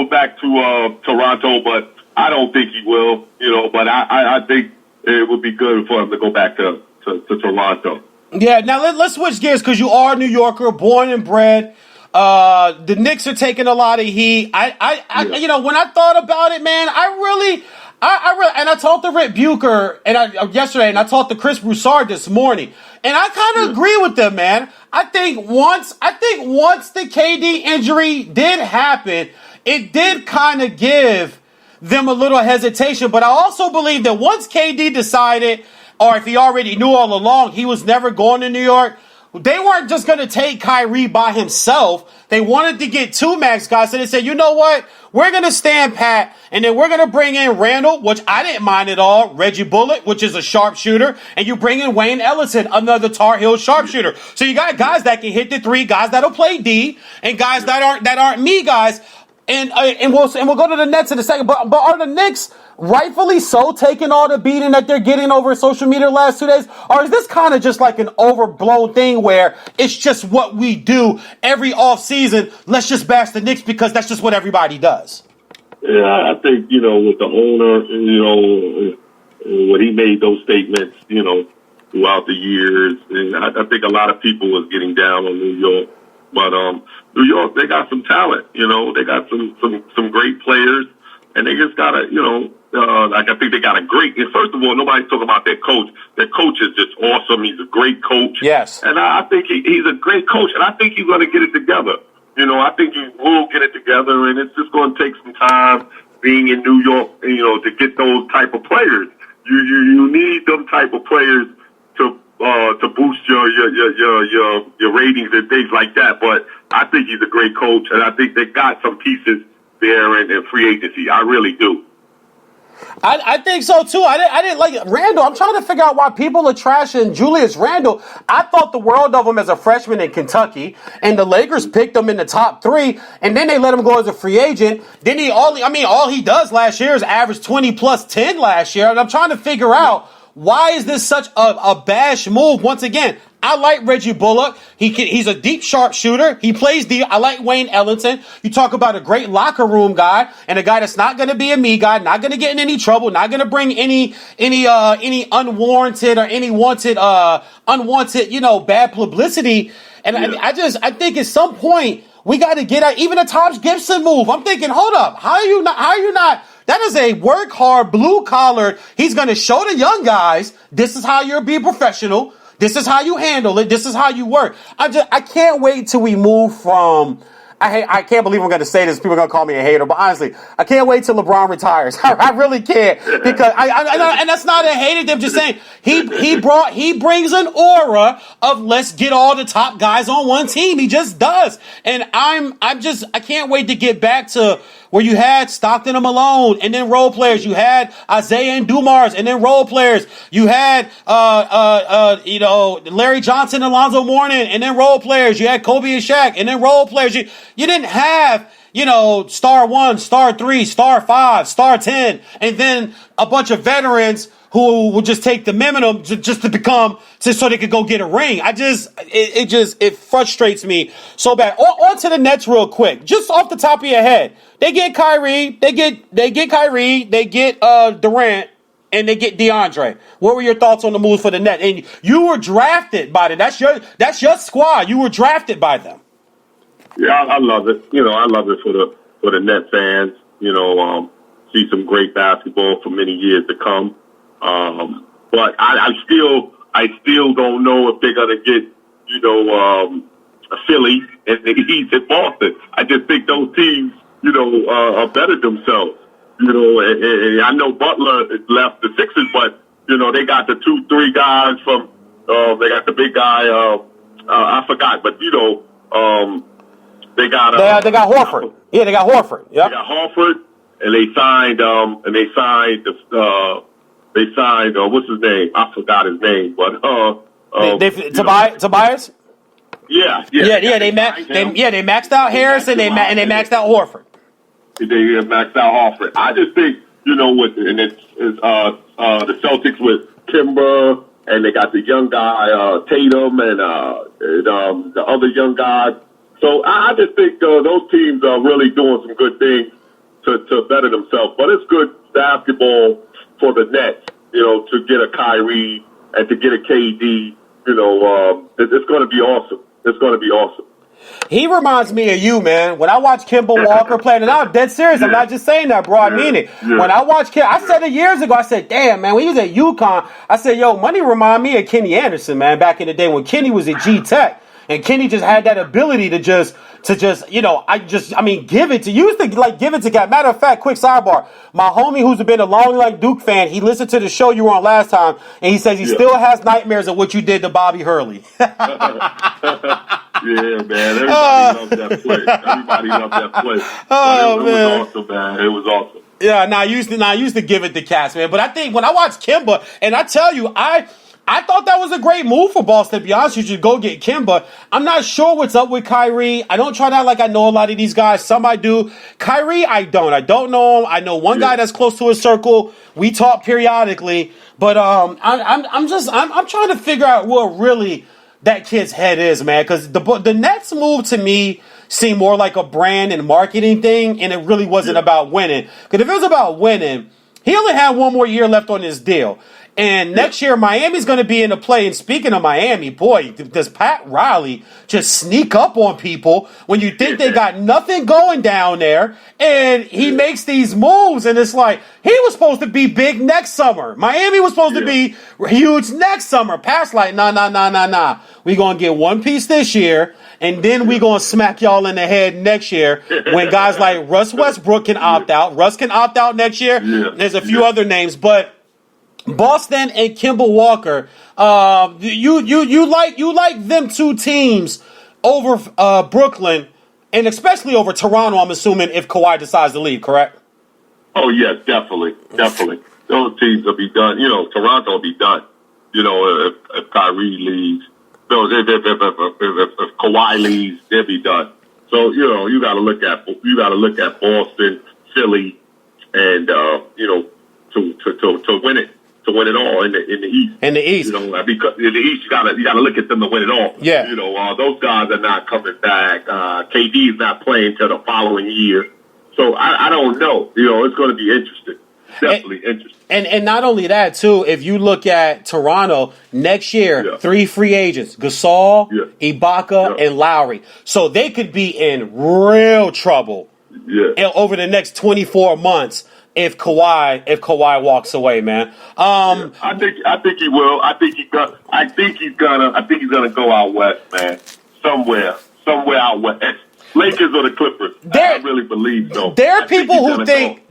back to Toronto, but I don't think he will, but I think it would be good for him to go back to Toronto. Yeah, now let's switch gears because you are a New Yorker, born and bred. The Knicks are taking a lot of heat. When I thought about it, man, I really, and I talked to Rick Bucher yesterday, and I talked to Chris Broussard this morning, and I kind of agree with them, man. I think once the KD injury did happen, it did kind of give them a little hesitation, but I also believe that once KD decided, or if he already knew all along, he was never going to New York, they weren't just going to take Kyrie by himself. They wanted to get two max guys. So they said, you know what? We're going to stand pat, and then we're going to bring in Randall, which I didn't mind at all, Reggie Bullock, which is a sharpshooter, and you bring in Wayne Ellington, another Tar Heel sharpshooter. So you got guys that can hit the three, guys that'll play D, and guys that aren't me guys. And we'll go to the Nets in a second. But are the Knicks rightfully so taking all the beating that they're getting over social media the last 2 days? Or is this kind of just like an overblown thing where it's just what we do every offseason? Let's just bash the Knicks because that's just what everybody does. Yeah, I think, with the owner, when he made those statements, throughout the years, and I think a lot of people was getting down on New York. But New York, they got some talent, they got some great players, and they just gotta, like I think they got a great. And first of all, nobody's talking about their coach. Their coach is just awesome. He's a great coach. Yes, and I think he's a great coach, and I think he's going to get it together. I think he will get it together, and it's just going to take some time being in New York, to get those type of players. You need them type of players to boost your ratings and things like that. But I think he's a great coach, and I think they got some pieces there in free agency. I really do. I think so too. I didn't like Randall. I'm trying to figure out why people are trashing Julius Randle. I thought the world of him as a freshman in Kentucky, and the Lakers picked him in the top 3, and then they let him go as a free agent. Then all he does last year is average 20 plus 10 last year. And I'm trying to figure out why is this such a bash move. Once again, I like Reggie Bullock. He's a deep, sharp shooter. He plays deep. I like Wayne Ellington. You talk about a great locker room guy and a guy that's not going to be a me guy, not going to get in any trouble, not going to bring any unwarranted or any unwanted, bad publicity. And I think at some point we got to get out. Even the Taj Gibson move. I'm thinking, hold up, how are you not? That is a work hard, blue collar. He's going to show the young guys this is how you're being professional. This is how you handle it. This is how you work. I can't wait till we move from. I can't believe I'm going to say this. People are going to call me a hater, but honestly, I can't wait till LeBron retires. I really can't, because and that's not a hate. I'm just saying he brings an aura of let's get all the top guys on one team. He just does, and I can't wait to get back to where you had Stockton and Malone, and then role players. You had Isaiah and Dumars, and then role players. You had Larry Johnson and Alonzo Mourning, and then role players. You had Kobe and Shaq, and then role players. You didn't have, star 1, star 3, star 5, star 10, and then a bunch of veterans who would just take the minimum just to become, so they could go get a ring. It frustrates me so bad. On to the Nets real quick. Just off the top of your head. They get Kyrie, they get Kyrie, they get Durant, and they get DeAndre. What were your thoughts on the moves for the Nets? And you were drafted by them. That's your squad. You were drafted by them. Yeah, I love it. I love it for the Nets fans. See some great basketball for many years to come. But I still don't know if they're gonna get Philly and the Heat and Boston. I just think those teams are better themselves. And I know Butler left the Sixers, but they got the 2-3 guys from. They got the big guy. I forgot, but they got Horford. Yeah, they got Horford. Yep. They got Horford, and they signed what's his name? I forgot his name, but Tobias. Yeah. They maxed out Harris and they maxed out Horford. They maxed out Horford. I just think it's the Celtics with Kimber, and they got the young guy Tatum and the other young guy. So I just think those teams are really doing some good things to better themselves. But it's good basketball for the Nets, to get a Kyrie and to get a KD. It's going to be awesome. It's going to be awesome. He reminds me of you, man. When I watch Kemba Walker play, and I'm dead serious. I'm not just saying that, bro. I mean it. Yeah. When I watch Kemba, I said it years ago. I said, damn, man, when he was at UConn, I said, yo, Money remind me of Kenny Anderson, man, back in the day when Kenny was at G-Tech. And Kenny just had that ability to give it to you. Used to give it to guys. Matter of fact, quick sidebar. My homie who's been a long Duke fan, he listened to the show you were on last time, and he says he still has nightmares of what you did to Bobby Hurley. Yeah, man. Everybody loved that play. It was awesome, man. It was awesome. Yeah, I used to give it to cats, man. But I think when I watch Kemba, and I tell you, I thought that was a great move for Boston, to be honest. You should go get Kemba. I'm not sure what's up with Kyrie. I don't try to act like I know a lot of these guys. Some I do. Kyrie, I don't. I don't know him. I know one guy that's close to his circle. We talk periodically. But I'm trying to figure out what really that kid's head is, man. Because the Nets move to me seemed more like a brand and marketing thing, and it really wasn't about winning. Because if it was about winning, he only had one more year left on his deal. And next year, Miami's going to be in the play. And speaking of Miami, boy, does Pat Riley just sneak up on people when you think they got nothing going down there, and he makes these moves, and it's like, he was supposed to be big next summer. Miami was supposed to be huge next summer. Pat's like, nah. We going to get one piece this year, and then we going to smack y'all in the head next year when guys like Russ Westbrook can opt out. Russ can opt out next year. There's a few other names, but Boston and Kemba Walker, you like them two teams over Brooklyn, and especially over Toronto, I'm assuming, if Kawhi decides to leave, correct? Oh, yes, definitely. Those teams will be done. Toronto will be done, if Kyrie leaves. No, if Kawhi leaves, they'll be done. So, you got to look at Boston, Philly, and, to win it. To win it all in the East. In the East. Because in the East, you gotta look at them to win it all. Yeah. Those guys are not coming back. KD is not playing till the following year. So I don't know. It's going to be interesting. Definitely interesting. And not only that, too, if you look at Toronto, next year, 3 free agents, Gasol, Ibaka, and Lowry. So they could be in real trouble over the next 24 months. If Kawhi walks away, man. I think he will. I think he's gonna go out west, man. Somewhere out west. Lakers or the Clippers. I really believe so. There are people who think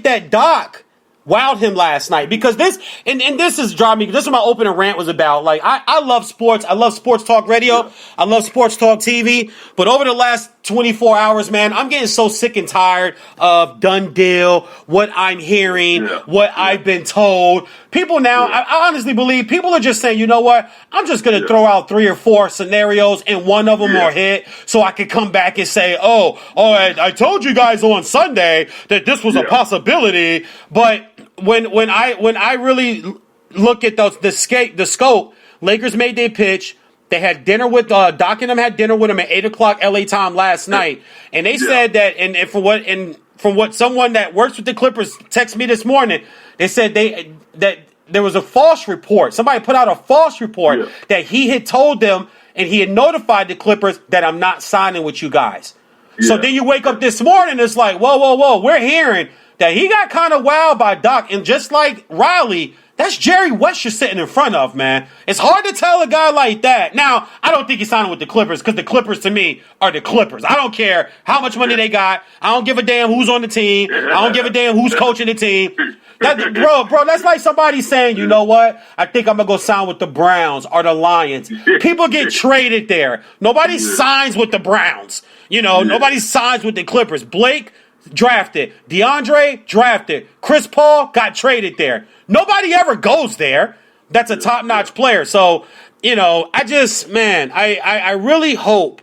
that Doc wowed him last night, because this is driving me. This is what my opening rant was about. Like, I love sports. I love sports talk radio. I love sports talk TV. But over the last 24 hours, man, I'm getting so sick and tired of done deal, what I'm hearing, what I've been told. People now, I honestly believe people are just saying, you know what? I'm just going to throw out 3 or 4 scenarios, and one of them will hit, so I can come back and say, I told you guys on Sunday that this was a possibility. But when I really look at the scope, Lakers made their pitch. They had dinner with Doc and them had dinner with him at 8:00 LA time last night, and they said that. And from what someone that works with the Clippers texted me this morning, they said that there was a false report. Somebody put out a false report that he had told them, and he had notified the Clippers that I'm not signing with you guys. So then you wake up this morning, it's like, whoa, we're hearing that he got kind of wowed by Doc, and just like Riley, that's Jerry West you're sitting in front of, man. It's hard to tell a guy like that. Now, I don't think he's signing with the Clippers, because the Clippers, to me, are the Clippers. I don't care how much money they got. I don't give a damn who's on the team. I don't give a damn who's coaching the team. Bro, that's like somebody saying, you know what? I think I'm going to go sign with the Browns or the Lions. People get traded there. Nobody signs with the Browns. Nobody signs with the Clippers. Blake drafted. DeAndre drafted. Chris Paul got traded there. Nobody ever goes there. That's a top-notch player. So, I really hope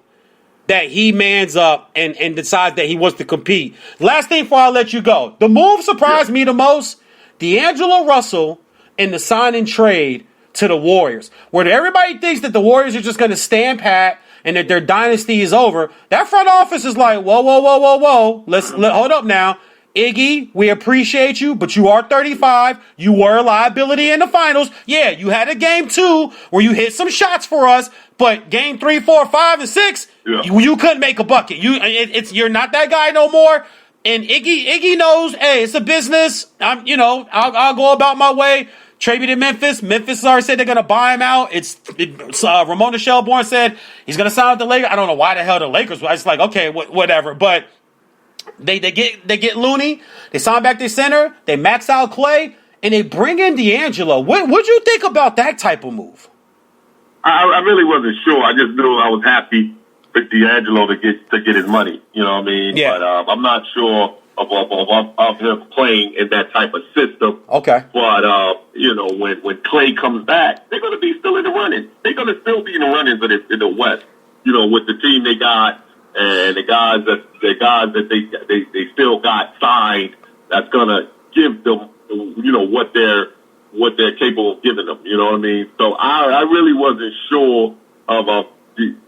that he mans up and decides that he wants to compete. Last thing before I let you go. The move surprised me the most. D'Angelo Russell in the sign and trade to the Warriors. Where everybody thinks that the Warriors are just going to stand pat and that their dynasty is over. That front office is like, whoa. Hold up now. Iggy, we appreciate you, but you are 35. You were a liability in the finals. Yeah, you had a game 2 where you hit some shots for us, but game 3, 4, 5, and 6, you couldn't make a bucket. You're not that guy no more. And Iggy knows, hey, it's a business. I'll go about my way. Trade me to Memphis. Memphis already said they're going to buy him out. Ramona Shelburne said he's going to sign with the Lakers. I don't know why the hell the Lakers. It's like, okay, whatever. But they get Looney. They sign back their center. They max out Clay, and they bring in D'Angelo. What'd you think about that type of move? I really wasn't sure. I just knew I was happy with D'Angelo to get his money. You know what I mean? Yeah. But I'm not sure of him playing in that type of system. Okay. But when Clay comes back, they're going to be still in the running. They're going to still be in the running in the West. With the team they got and the guys that they still got signed. That's going to give them what they're capable of giving them. You know what I mean? So I really wasn't sure of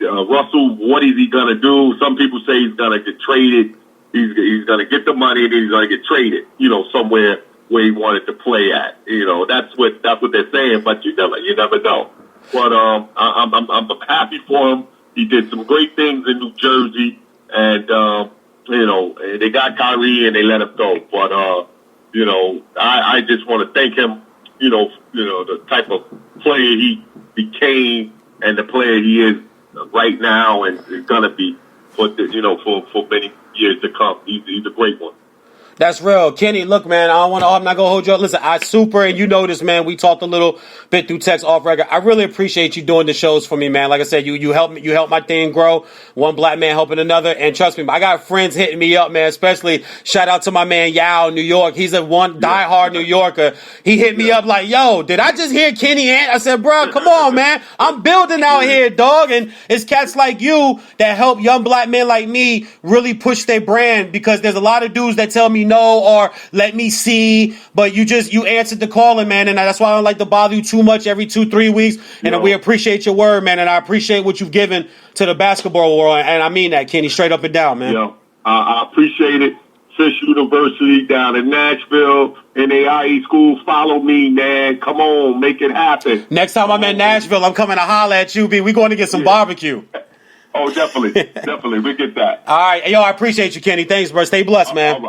Russell. What is he going to do? Some people say he's going to get traded. He's going to get the money and then he's going to get traded, somewhere where he wanted to play at. That's what they're saying. But you never know. But I'm happy for him. He did some great things in New Jersey, and they got Kyrie and they let him go. But I just want to thank him. The type of player he became and the player he is right now and is gonna be for many years to come. He's a great one. That's real. Kenny, look, man, I'm not going to hold you up. Listen, and you know this, man. We talked a little bit through text off record. I really appreciate you doing the shows for me, man. Like I said, you help me, you help my thing grow. One black man helping another. And trust me, I got friends hitting me up, man, especially shout out to my man Yao in New York. He's a diehard New Yorker. He hit me up like, yo, did I just hear Kenny Ant? I said, bro, come on, man. I'm building out here, dog. And it's cats like you that help young black men like me really push their brand, because there's a lot of dudes that tell me no or let me see, but you answered the calling, man, and that's why I don't like to bother you too much every 2-3 weeks. And we appreciate your word, man, and I appreciate what you've given to the basketball world, and I mean that, Kenny, straight up and down, man. I appreciate it. Fish University down in Nashville, NAIE school. Follow me, man. Come on, make it happen. Next time I'm in Nashville, I'm coming to holler at you, B. We're going to get some barbecue. Oh, definitely. Definitely. We get that. All right. Yo, I appreciate you, Kenny. Thanks, bro. Stay blessed, man.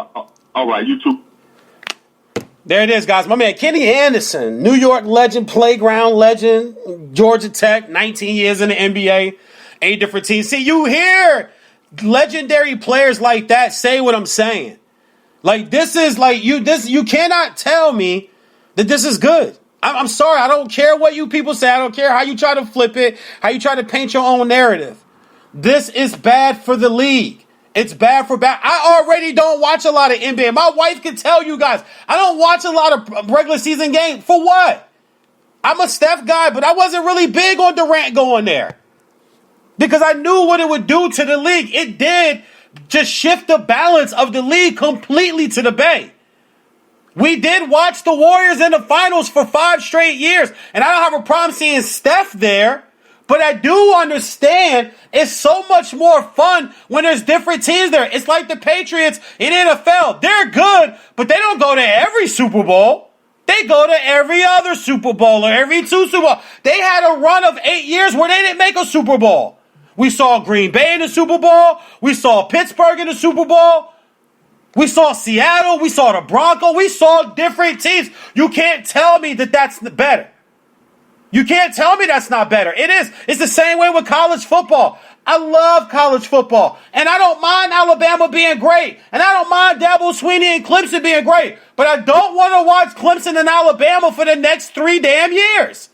All right. You too. There it is, guys. My man, Kenny Anderson, New York legend, playground legend, Georgia Tech, 19 years in the NBA, 8 different teams. See, you hear legendary players like that say what I'm saying. Like, this is like, you cannot tell me that this is good. I'm sorry. I don't care what you people say. I don't care how you try to flip it, how you try to paint your own narrative. This is bad for the league. It's bad for I already don't watch a lot of NBA. My wife can tell you guys, I don't watch a lot of regular season games. For what? I'm a Steph guy, but I wasn't really big on Durant going there, because I knew what it would do to the league. It did just shift the balance of the league completely to the Bay. We did watch the Warriors in the finals for 5 straight years, and I don't have a problem seeing Steph there. But I do understand it's so much more fun when there's different teams there. It's like the Patriots in NFL. They're good, but they don't go to every Super Bowl. They go to every other Super Bowl or every 2 Super Bowl. They had a run of 8 years where they didn't make a Super Bowl. We saw Green Bay in the Super Bowl. We saw Pittsburgh in the Super Bowl. We saw Seattle. We saw the Broncos. We saw different teams. You can't tell me that that's better. You can't tell me that's not better. It is. It's the same way with college football. I love college football. And I don't mind Alabama being great. And I don't mind Dabo Swinney and Clemson being great. But I don't want to watch Clemson and Alabama for the next 3 damn years.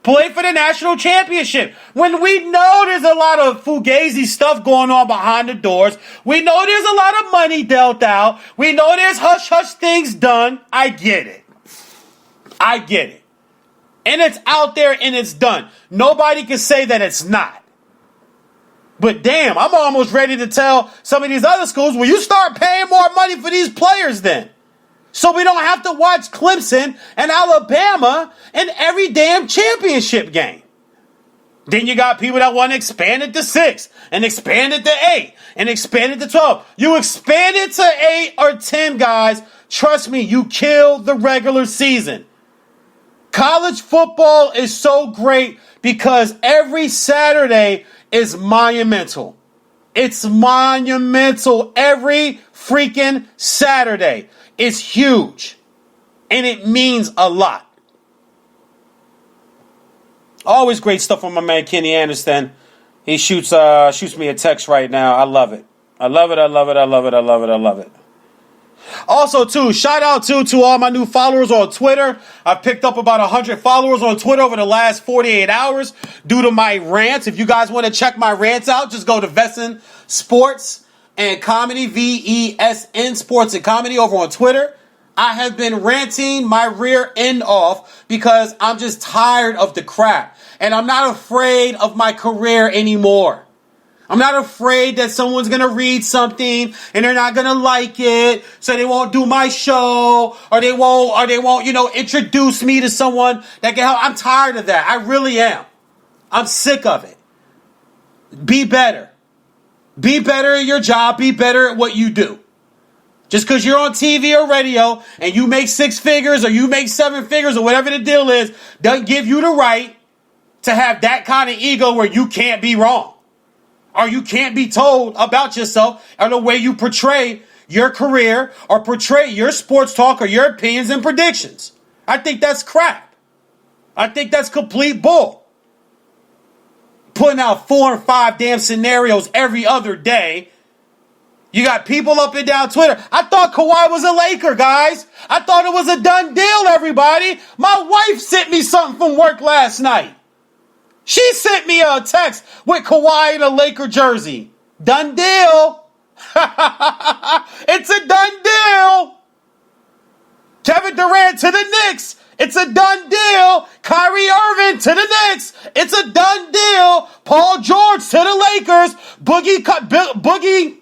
Play for the national championship. When we know there's a lot of fugazi stuff going on behind the doors. We know there's a lot of money dealt out. We know there's hush-hush things done. I get it. I get it. And it's out there and it's done. Nobody can say that it's not. But damn, I'm almost ready to tell some of these other schools, well, you start paying more money for these players then. So we don't have to watch Clemson and Alabama in every damn championship game. Then you got people that want to expand it to 6 and expand it to 8 and expand it to 12. You expand it to 8 or 10, guys. Trust me, you kill the regular season. College football is so great because every Saturday is monumental. It's monumental every freaking Saturday. It's huge. And it means a lot. Always great stuff from my man Kenny Anderson. He shoots me a text right now. I love it. I love it. I love it. I love it. I love it. I love it. Also, too, shout out to all my new followers on Twitter. I've picked up about 100 followers on Twitter over the last 48 hours due to my rants. If you guys want to check my rants out, just go to Vesson Sports and Comedy, VESN Sports and Comedy over on Twitter. I have been ranting my rear end off because I'm just tired of the crap. And I'm not afraid of my career anymore. I'm not afraid that someone's going to read something and they're not going to like it, so they won't do my show, or they won't, introduce me to someone that can help. I'm tired of that. I really am. I'm sick of it. Be better. Be better at your job. Be better at what you do. Just because you're on TV or radio and you make 6 figures or you make 7 figures or whatever the deal is, doesn't give you the right to have that kind of ego where you can't be wrong. Or you can't be told about yourself or the way you portray your career or portray your sports talk or your opinions and predictions. I think that's crap. I think that's complete bull. Putting out 4 and 5 damn scenarios every other day. You got people up and down Twitter. I thought Kawhi was a Laker, guys. I thought it was a done deal, everybody. My wife sent me something from work last night. She sent me a text with Kawhi in a Laker jersey. Done deal. It's a done deal. Kevin Durant to the Knicks. It's a done deal. Kyrie Irving to the Knicks. It's a done deal. Paul George to the Lakers. Boogie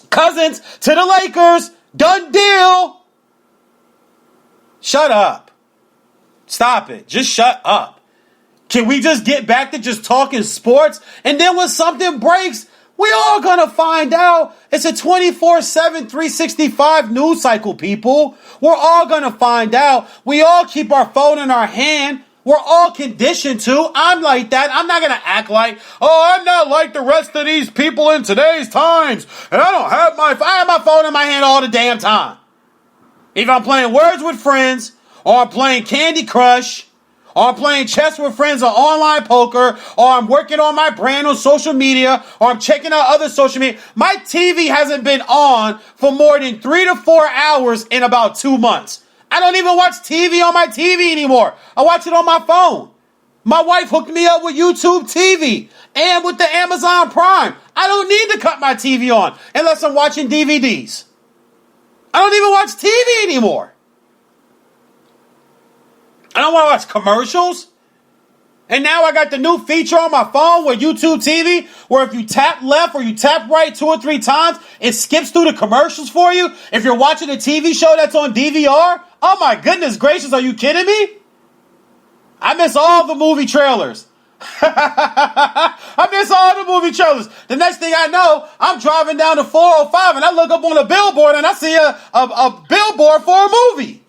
Cousins to the Lakers. Done deal. Shut up. Stop it. Just shut up. Can we just get back to just talking sports? And then when something breaks, we all gonna find out. It's a 24/7, 365 news cycle, people. We're all gonna find out. We all keep our phone in our hand. We're all conditioned to. I'm like that. I'm not gonna act like, oh, I'm not like the rest of these people in today's times. And I have my phone in my hand all the damn time. If I'm playing Words with Friends, or I'm playing Candy Crush, or I'm playing chess with friends or online poker, or I'm working on my brand on social media, or I'm checking out other social media. My TV hasn't been on for more than 3 to 4 hours in about 2 months. I don't even watch TV on my TV anymore. I watch it on my phone. My wife hooked me up with YouTube TV and with the Amazon Prime. I don't need to cut my TV on unless I'm watching DVDs. I don't even watch TV anymore. I don't want to watch commercials. And now I got the new feature on my phone with YouTube TV where if you tap left or you tap right 2 or 3 times, it skips through the commercials for you. If you're watching a TV show that's on DVR, oh my goodness gracious, are you kidding me? I miss all the movie trailers. I miss all the movie trailers. The next thing I know, I'm driving down the 405 and I look up on a billboard and I see a billboard for a movie.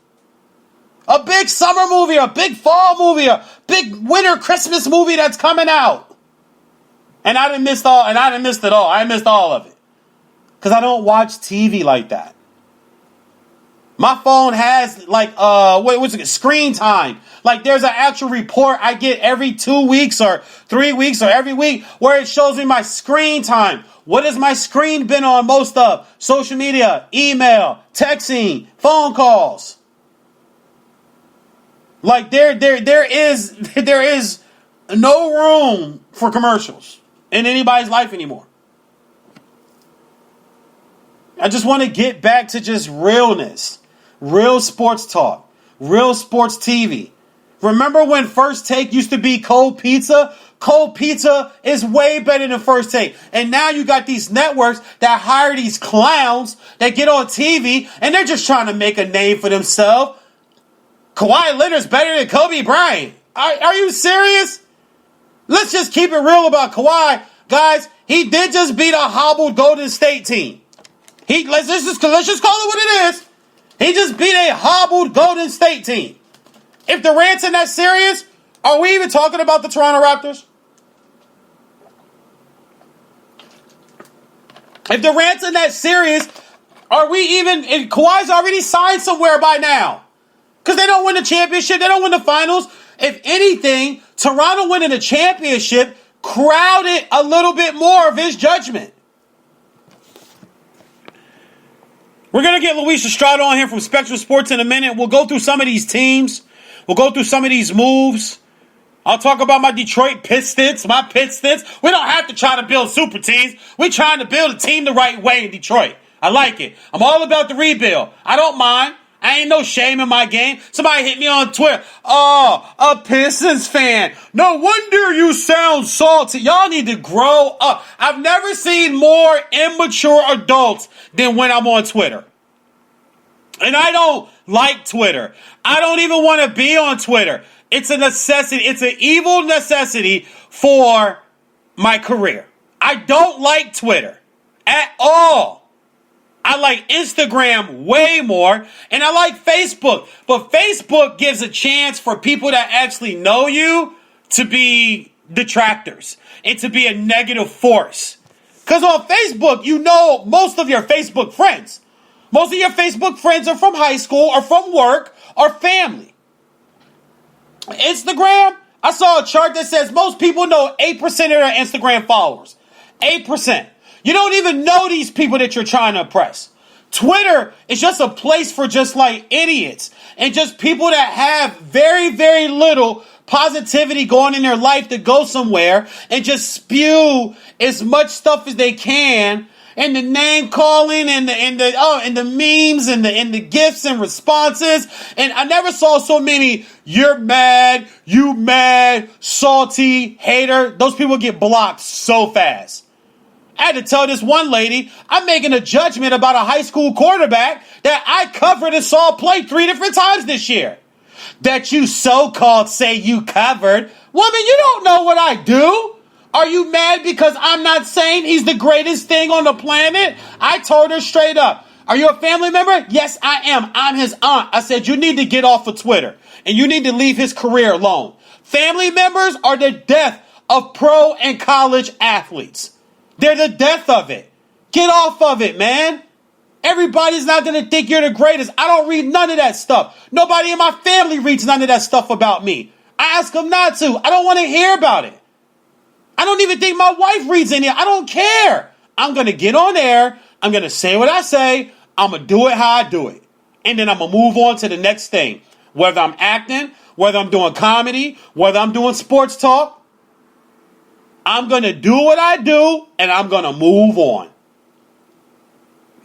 A big summer movie, a big fall movie, a big winter Christmas movie that's coming out. And I didn't miss it all. I missed all of it. Because I don't watch TV like that. My phone has screen time. Like there's an actual report I get every 2 weeks or 3 weeks or every week where it shows me my screen time. What has my screen been on most of? Social media, email, texting, phone calls. Like there is no room for commercials in anybody's life anymore. I just want to get back to just realness, real sports talk, real sports TV. Remember when First Take used to be cold pizza? Cold pizza is way better than First Take. And now you got these networks that hire these clowns that get on TV and they're just trying to make a name for themselves. Kawhi Leonard's better than Kobe Bryant. Are you serious? Let's just keep it real about Kawhi. Guys, he did just beat a hobbled Golden State team. Let's just call it what it is. He just beat a hobbled Golden State team. If Durant's in that series, are we even talking about the Toronto Raptors? If Durant's in that series, are we even... Kawhi's already signed somewhere by now. Because they don't win the championship. They don't win the finals. If anything, Toronto winning the championship crowded a little bit more of his judgment. We're going to get Luis Estrada on here from Spectrum Sports in a minute. We'll go through some of these teams. We'll go through some of these moves. I'll talk about my Detroit Pistons, my Pistons. We don't have to try to build super teams. We're trying to build a team the right way in Detroit. I like it. I'm all about the rebuild. I don't mind. I ain't no shame in my game. Somebody hit me on Twitter. Oh, a Pistons fan. No wonder you sound salty. Y'all need to grow up. I've never seen more immature adults than when I'm on Twitter. And I don't like Twitter. I don't even want to be on Twitter. It's a necessity. It's an evil necessity for my career. I don't like Twitter at all. I like Instagram way more, and I like Facebook. But Facebook gives a chance for people that actually know you to be detractors and to be a negative force. Because on Facebook, you know most of your Facebook friends. Most of your Facebook friends are from high school or from work or family. Instagram, I saw a chart that says most people know 8% of their Instagram followers. 8%. You don't even know these people that you're trying to impress. Twitter is just a place for just like idiots and just people that have very, very little positivity going in their life to go somewhere and just spew as much stuff as they can, and the name calling and the memes and the gifts and responses. And I never saw so many you're mad, you mad, salty, hater. Those people get blocked so fast. I had to tell this one lady, I'm making a judgment about a high school quarterback that I covered and saw play 3 different times this year. That you so-called say you covered. Woman, you don't know what I do. Are you mad because I'm not saying he's the greatest thing on the planet? I told her straight up. Are you a family member? Yes, I am. I'm his aunt. I said, you need to get off of Twitter and you need to leave his career alone. Family members are the death of pro and college athletes. They're the death of it. Get off of it, man. Everybody's not going to think you're the greatest. I don't read none of that stuff. Nobody in my family reads none of that stuff about me. I ask them not to. I don't want to hear about it. I don't even think my wife reads any. I don't care. I'm going to get on there. I'm going to say what I say. I'm going to do it how I do it. And then I'm going to move on to the next thing. Whether I'm acting, whether I'm doing comedy, whether I'm doing sports talk. I'm going to do what I do, and I'm going to move on.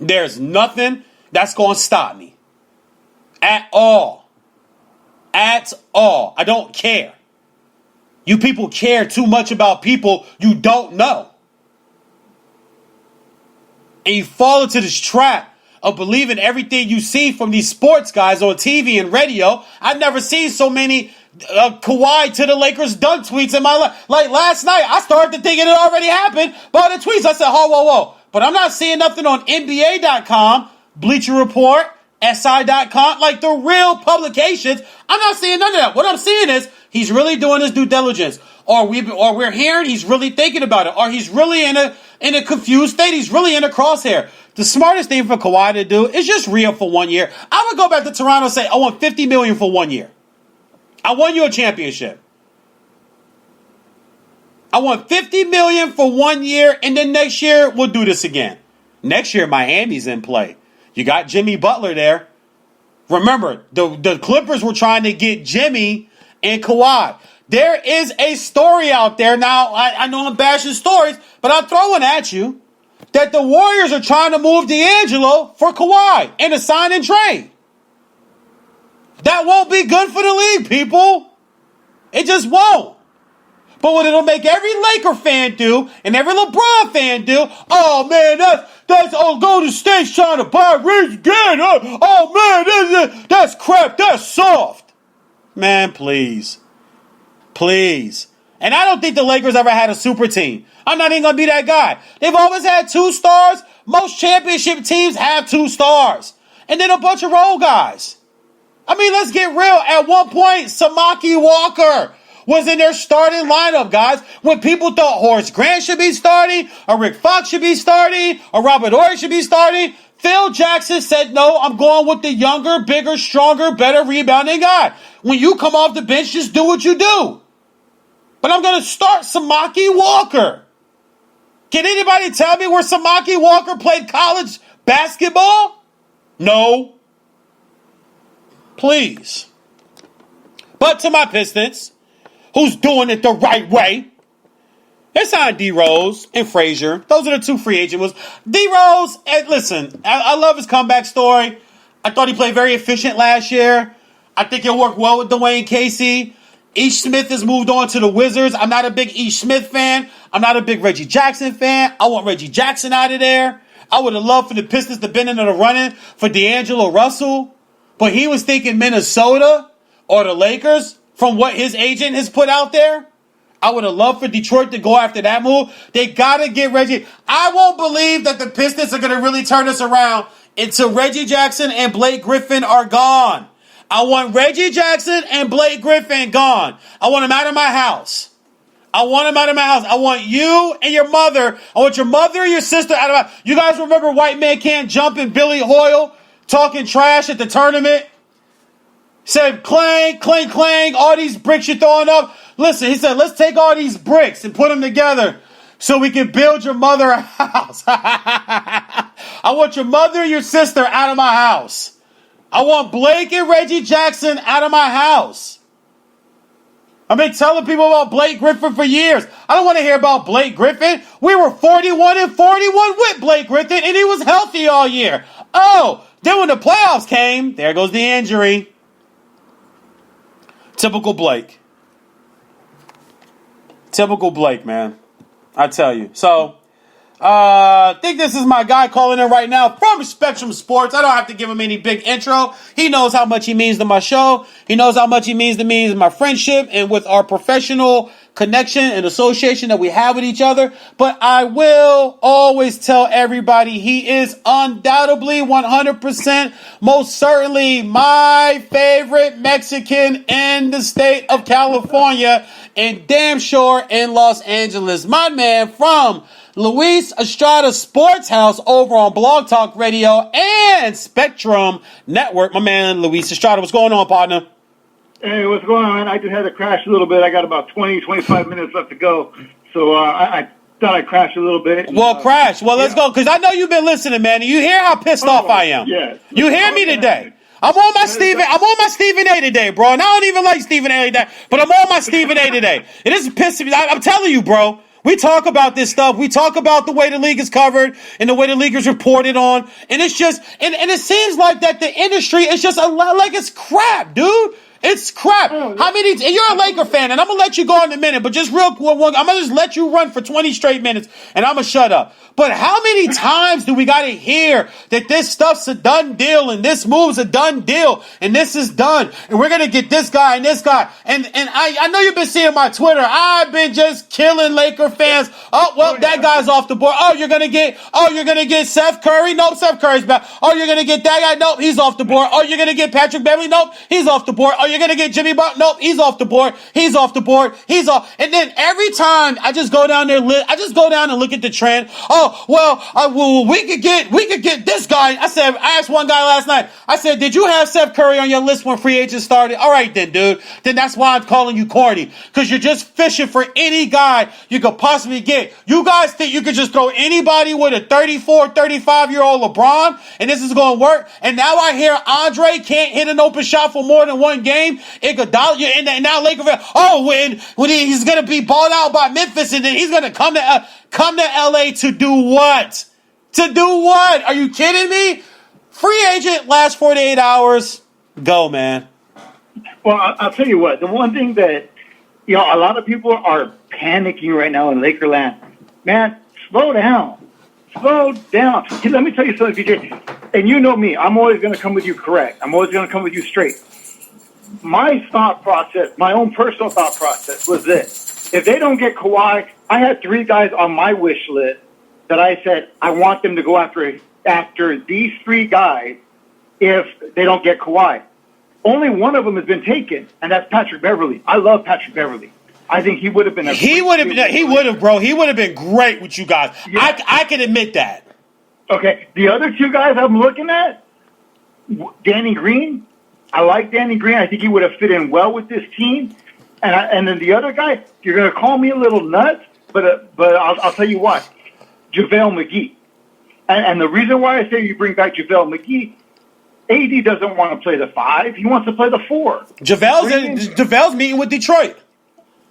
There's nothing that's going to stop me. At all. At all. I don't care. You people care too much about people you don't know. And you fall into this trap of believing everything you see from these sports guys on TV and radio. I've never seen so many Kawhi to the Lakers dunk tweets in my life. Like last night, I started to think it had already happened by the tweets. I said, whoa. But I'm not seeing nothing on NBA.com, Bleacher Report, SI.com, like the real publications. I'm not seeing none of that. What I'm seeing is he's really doing his due diligence. Or we're hearing he's really thinking about it. Or he's really in a confused state. He's really in a crosshair. The smartest thing for Kawhi to do is just re-up for 1 year. I would go back to Toronto and say, I want $50 million for 1 year. I won you a championship. I want $50 million for 1 year, and then next year we'll do this again. Next year Miami's in play. You got Jimmy Butler there. Remember, the Clippers were trying to get Jimmy and Kawhi. There is a story out there. Now, I know I'm bashing stories, but I'm throwing at you that the Warriors are trying to move D'Angelo for Kawhi in a sign and trade. That won't be good for the league, people. It just won't. But what it'll make every Laker fan do and every LeBron fan do, oh man, that's Golden State's trying to buy rings again. Oh man, that's crap. That's soft. Man, please. Please. And I don't think the Lakers ever had a super team. I'm not even going to be that guy. They've always had 2 stars. Most championship teams have 2 stars. And then a bunch of role guys. I mean, let's get real. At one point, Samaki Walker was in their starting lineup, guys. When people thought Horace Grant should be starting, or Rick Fox should be starting, or Robert Horry should be starting, Phil Jackson said, no, I'm going with the younger, bigger, stronger, better rebounding guy. When you come off the bench, just do what you do. But I'm going to start Samaki Walker. Can anybody tell me where Samaki Walker played college basketball? No. Please. But to my Pistons, who's doing it the right way, they signed D-Rose and Frazier. Those are the 2 free agent ones. D-Rose, listen, I love his comeback story. I thought he played very efficient last year. I think he'll work well with Dwayne Casey. Ish Smith has moved on to the Wizards. I'm not a big Ish Smith fan. I'm not a big Reggie Jackson fan. I want Reggie Jackson out of there. I would have loved for the Pistons to been into the running for D'Angelo Russell. But he was thinking Minnesota or the Lakers from what his agent has put out there. I would have loved for Detroit to go after that move. They got to get Reggie. I won't believe that the Pistons are going to really turn us around until Reggie Jackson and Blake Griffin are gone. I want Reggie Jackson and Blake Griffin gone. I want them out of my house. I want them out of my house. I want you and your mother. I want your mother and your sister out of my house. You guys remember White Man Can't Jump and Billy Hoyle talking trash at the tournament? Said, clang, clang, clang, all these bricks you're throwing up. Listen, he said, let's take all these bricks and put them together so we can build your mother a house. I want your mother and your sister out of my house. I want Blake and Reggie Jackson out of my house. I've been telling people about Blake Griffin for years. I don't want to hear about Blake Griffin. We were 41-41 with Blake Griffin, and he was healthy all year. Oh, then when the playoffs came, there goes the injury. Typical Blake. Typical Blake, man. I tell you. So, I think this is my guy calling in right now from Spectrum Sports. I don't have to give him any big intro. He knows how much he means to my show. He knows how much he means to me in my friendship and with our professional connection and association that we have with each other. But I will always tell everybody he is undoubtedly 100% most certainly my favorite Mexican in the state of California and damn sure in Los Angeles. My man from Luis Estrada Sports House over on Blog Talk Radio and Spectrum Network. My man Luis Estrada, what's going on, partner? Hey, what's going on, man? I just had to crash a little bit. I got about 25 minutes left to go. So I thought I'd crash a little bit. Well, crash. Well, let's go. Because I know you've been listening, man. And you hear how pissed off I am. Yes. You hear me today. I'm on my Stephen A today, bro. And I don't even like Stephen A today, but I'm on my Stephen A today. And this is pissing me. I'm telling you, bro. We talk about this stuff. We talk about the way the league is covered and the way the league is reported on. And it's just, and it seems like that the industry is just like it's crap, dude. It's crap. How many? And you're a Laker fan, and I'm gonna let you go in a minute. But just real quick, I'm gonna just let you run for 20 straight minutes, and I'm gonna shut up. But how many times do we gotta hear that this stuff's a done deal, and this move's a done deal, and this is done, and we're gonna get this guy and this guy, and I know you've been seeing my Twitter. I've been just killing Laker fans. Oh well, that guy's off the board. Oh, you're gonna get Seth Curry. Nope, Seth Curry's back. Oh, you're gonna get that guy. Nope, he's off the board. Oh, you're gonna get Patrick Beverly. Nope, he's off the board. Oh, you're gonna get Jimmy Butler. Nope, he's off the board. He's off the board. He's off. And then every time I just go down there, and look at the trend. Oh, well, we could get this guy. I asked one guy last night. I said, did you have Seth Curry on your list when free agents started? All right then, dude. Then that's why I'm calling you corny. Because you're just fishing for any guy you could possibly get. You guys think you could just throw anybody with a 34, 35-year-old LeBron and this is going to work? And now I hear Andre can't hit an open shot for more than one game. Iguodala, and now Lakers. Oh, when he's going to be balled out by Memphis and then he's going to come to LA to do what? To do what? Are you kidding me? Free agent, last 48 hours. Go, man. Well, I'll tell you what. The one thing that, a lot of people are panicking right now in Lakerland. Man, slow down. Slow down. Hey, let me tell you something, PJ. And you know me. I'm always going to come with you correct. I'm always going to come with you straight. My thought process, my own personal thought process was this. If they don't get Kawhi, I had 3 guys on my wish list that I said, I want them to go after these 3 guys if they don't get Kawhi. Only one of them has been taken, and that's Patrick Beverly. I love Patrick Beverly. I think he would have been He would have, bro. He would have been great with you guys. Yeah. I can admit that. Okay. The other 2 guys I'm looking at, Danny Green. I like Danny Green. I think he would have fit in well with this team. And then the other guy, you're going to call me a little nuts, but I'll tell you what. JaVale McGee. And the reason why I say you bring back JaVale McGee, AD doesn't want to play the 5. He wants to play the 4. JaVale's meeting with Detroit.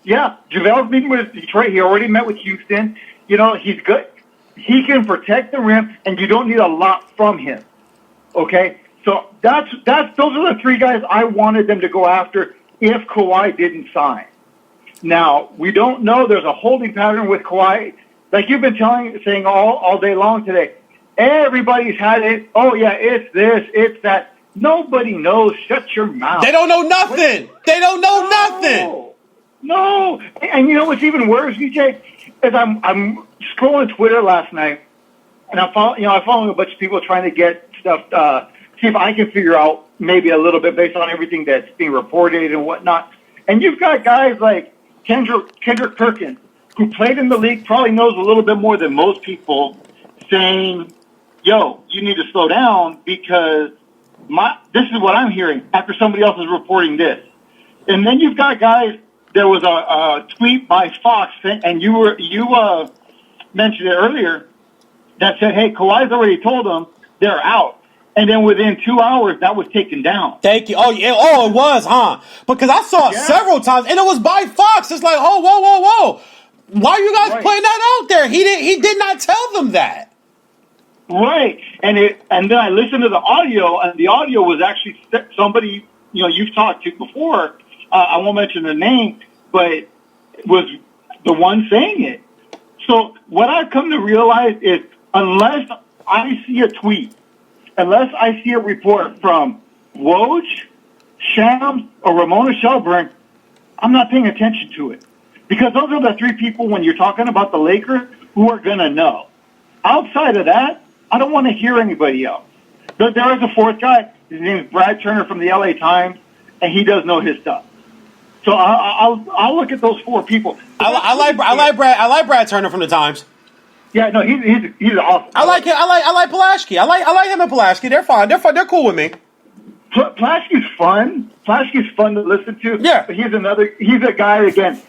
Yeah, JaVale's meeting with Detroit. He already met with Houston. He's good. He can protect the rim, and you don't need a lot from him. Okay? So those are the 3 guys I wanted them to go after if Kawhi didn't sign. Now, we don't know. There's a holding pattern with Kawhi. Like you've been saying all day long today. Everybody's had it. Oh, yeah, it's this, it's that. Nobody knows. Shut your mouth. They don't know nothing. They don't know nothing. No, and you know what's even worse, VJ, is I'm scrolling Twitter last night, and I'm following a bunch of people trying to get stuff, see if I can figure out maybe a little bit based on everything that's being reported and whatnot. And you've got guys like Kendrick Perkins, who played in the league, probably knows a little bit more than most people, saying, "Yo, you need to slow down because this is what I'm hearing after somebody else is reporting this." And then you've got guys. There was a tweet by Fox, and you mentioned it earlier, that said, "Hey, Kawhi's already told them they're out." And then within 2 hours, that was taken down. Thank you. Oh, yeah. Oh, it was, huh? Because I saw it several times, and it was by Fox. It's like, oh, whoa. Why are you guys putting that out there? He did not tell them that. Right. And then I listened to the audio, and the audio was actually somebody, you've talked to before. I won't mention the name, but it was the one saying it. So what I've come to realize is unless I see a tweet, unless I see a report from Woj, Shams, or Ramona Shelburne, I'm not paying attention to it. Because those are the three people, when you're talking about the Lakers, who are going to know. Outside of that, I don't want to hear anybody else. There is a fourth guy. His name is Brad Turner from the LA Times, and he does know his stuff. So I'll look at those four people. I like Brad Turner from the Times. Yeah, no, he's awesome. I like him. I like Pulaski. I like him and Pulaski. They're fine. They're cool with me. Pulaski's fun. Pulaski's fun to listen to. Yeah. But he's a guy, again,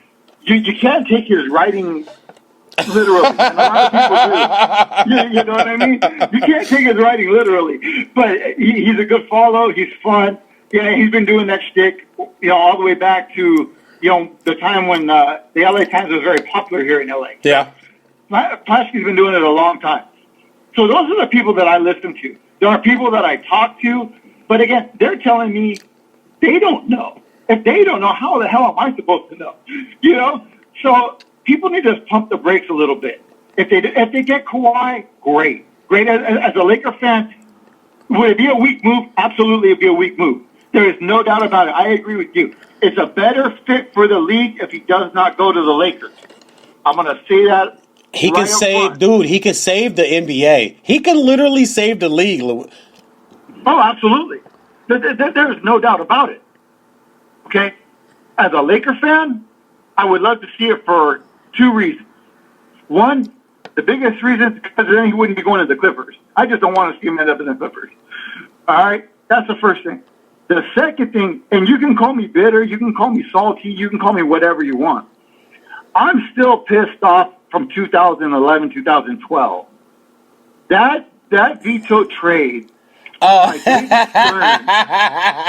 you can't take his writing literally. And a lot of people do. You know what I mean? You can't take his writing literally. But he's a good follow. He's fun. Yeah, he's been doing that shtick, all the way back to, the time when the LA Times was very popular here in LA. Yeah. Pulaski's been doing it a long time. So those are the people that I listen to. There are people that I talk to, but again, they're telling me they don't know. If they don't know, how the hell am I supposed to know? So people need to pump the brakes a little bit. If they get Kawhi, great. As a Laker fan, would it be a weak move? Absolutely, it'd be a weak move. There is no doubt about it. I agree with you. It's a better fit for the league if he does not go to the Lakers. I'm going to say that. He can save, dude. He can save the NBA. He can literally save the league. Oh, absolutely. There's no doubt about it. Okay? As a Laker fan, I would love to see it for two reasons. One, the biggest reason is because then he wouldn't be going to the Clippers. I just don't want to see him end up in the Clippers. All right? That's the first thing. The second thing, and you can call me bitter, you can call me salty, you can call me whatever you want. I'm still pissed off from 2011, 2012. That veto trade. Oh.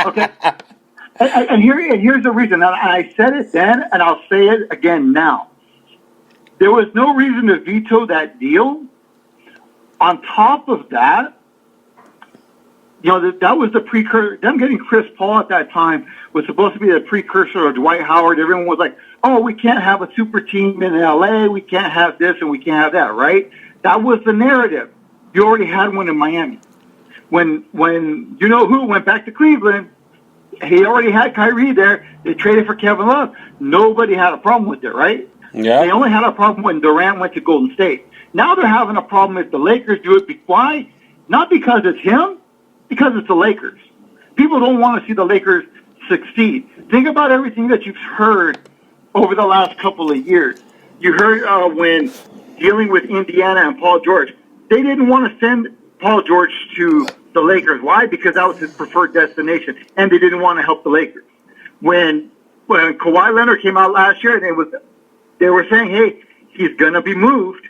Okay. And here's the reason. And I said it then, and I'll say it again now. There was no reason to veto that deal. On top of that, that was the precursor. Them getting Chris Paul at that time was supposed to be the precursor of Dwight Howard. Everyone was like, oh, we can't have a super team in LA. We can't have this and we can't have that, right? That was the narrative. You already had one in Miami. When who went back to Cleveland, he already had Kyrie there. They traded for Kevin Love. Nobody had a problem with it, right? Yeah. They only had a problem when Durant went to Golden State. Now they're having a problem if the Lakers do it. Why? Not because it's him. Because it's the Lakers. People don't want to see the Lakers succeed. Think about everything that you've heard over the last couple of years. You heard when dealing with Indiana and Paul George, they didn't want to send Paul George to the Lakers. Why? Because that was his preferred destination, and they didn't want to help the Lakers. When Kawhi Leonard came out last year, and they were saying, hey, he's going to be moved.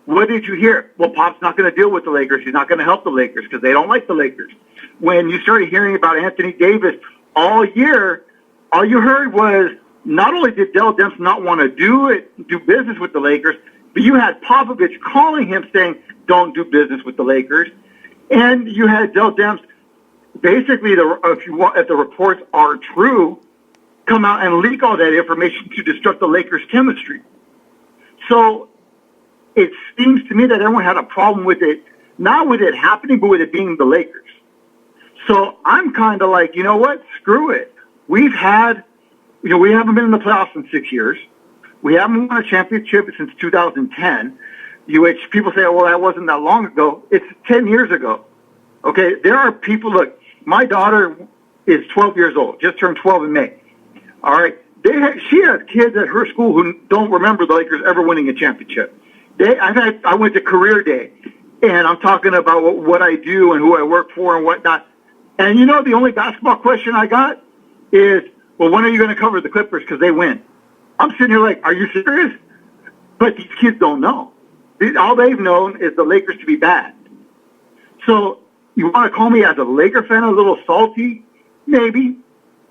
What did you hear? Well, Pop's not going to deal with the Lakers. He's not going to help the Lakers because they don't like the Lakers. When you started hearing about Anthony Davis all year, all you heard was not only did Dell Demps not want to do business with the Lakers, but you had Popovich calling him saying, don't do business with the Lakers. And you had Dell Demps basically, if the reports are true, come out and leak all that information to disrupt the Lakers' chemistry. So it seems to me that everyone had a problem with it, not with it happening, but with it being the Lakers. So I'm kind of like, you know what? Screw it. We've had we haven't been in the playoffs in 6 years. We haven't won a championship since 2010, which people say, well, that wasn't that long ago. It's 10 years ago. Okay, there are people, look, my daughter is 12 years old, just turned 12 in May. All right, she has kids at her school who don't remember the Lakers ever winning a championship. I went to career day, and I'm talking about what I do and who I work for and whatnot. And the only basketball question I got is, well, when are you going to cover the Clippers because they win? I'm sitting here like, are you serious? But these kids don't know. All they've known is the Lakers to be bad. So you want to call me as a Laker fan a little salty? Maybe.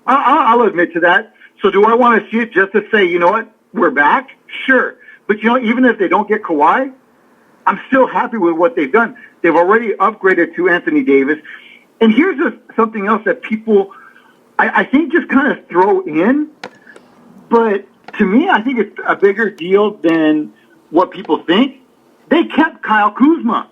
I'll admit to that. So do I want to see it just to say, you know what, we're back? Sure. But, even if they don't get Kawhi, I'm still happy with what they've done. They've already upgraded to Anthony Davis. And here's something else that people, I think, just kind of throw in. But to me, I think it's a bigger deal than what people think. They kept Kyle Kuzma.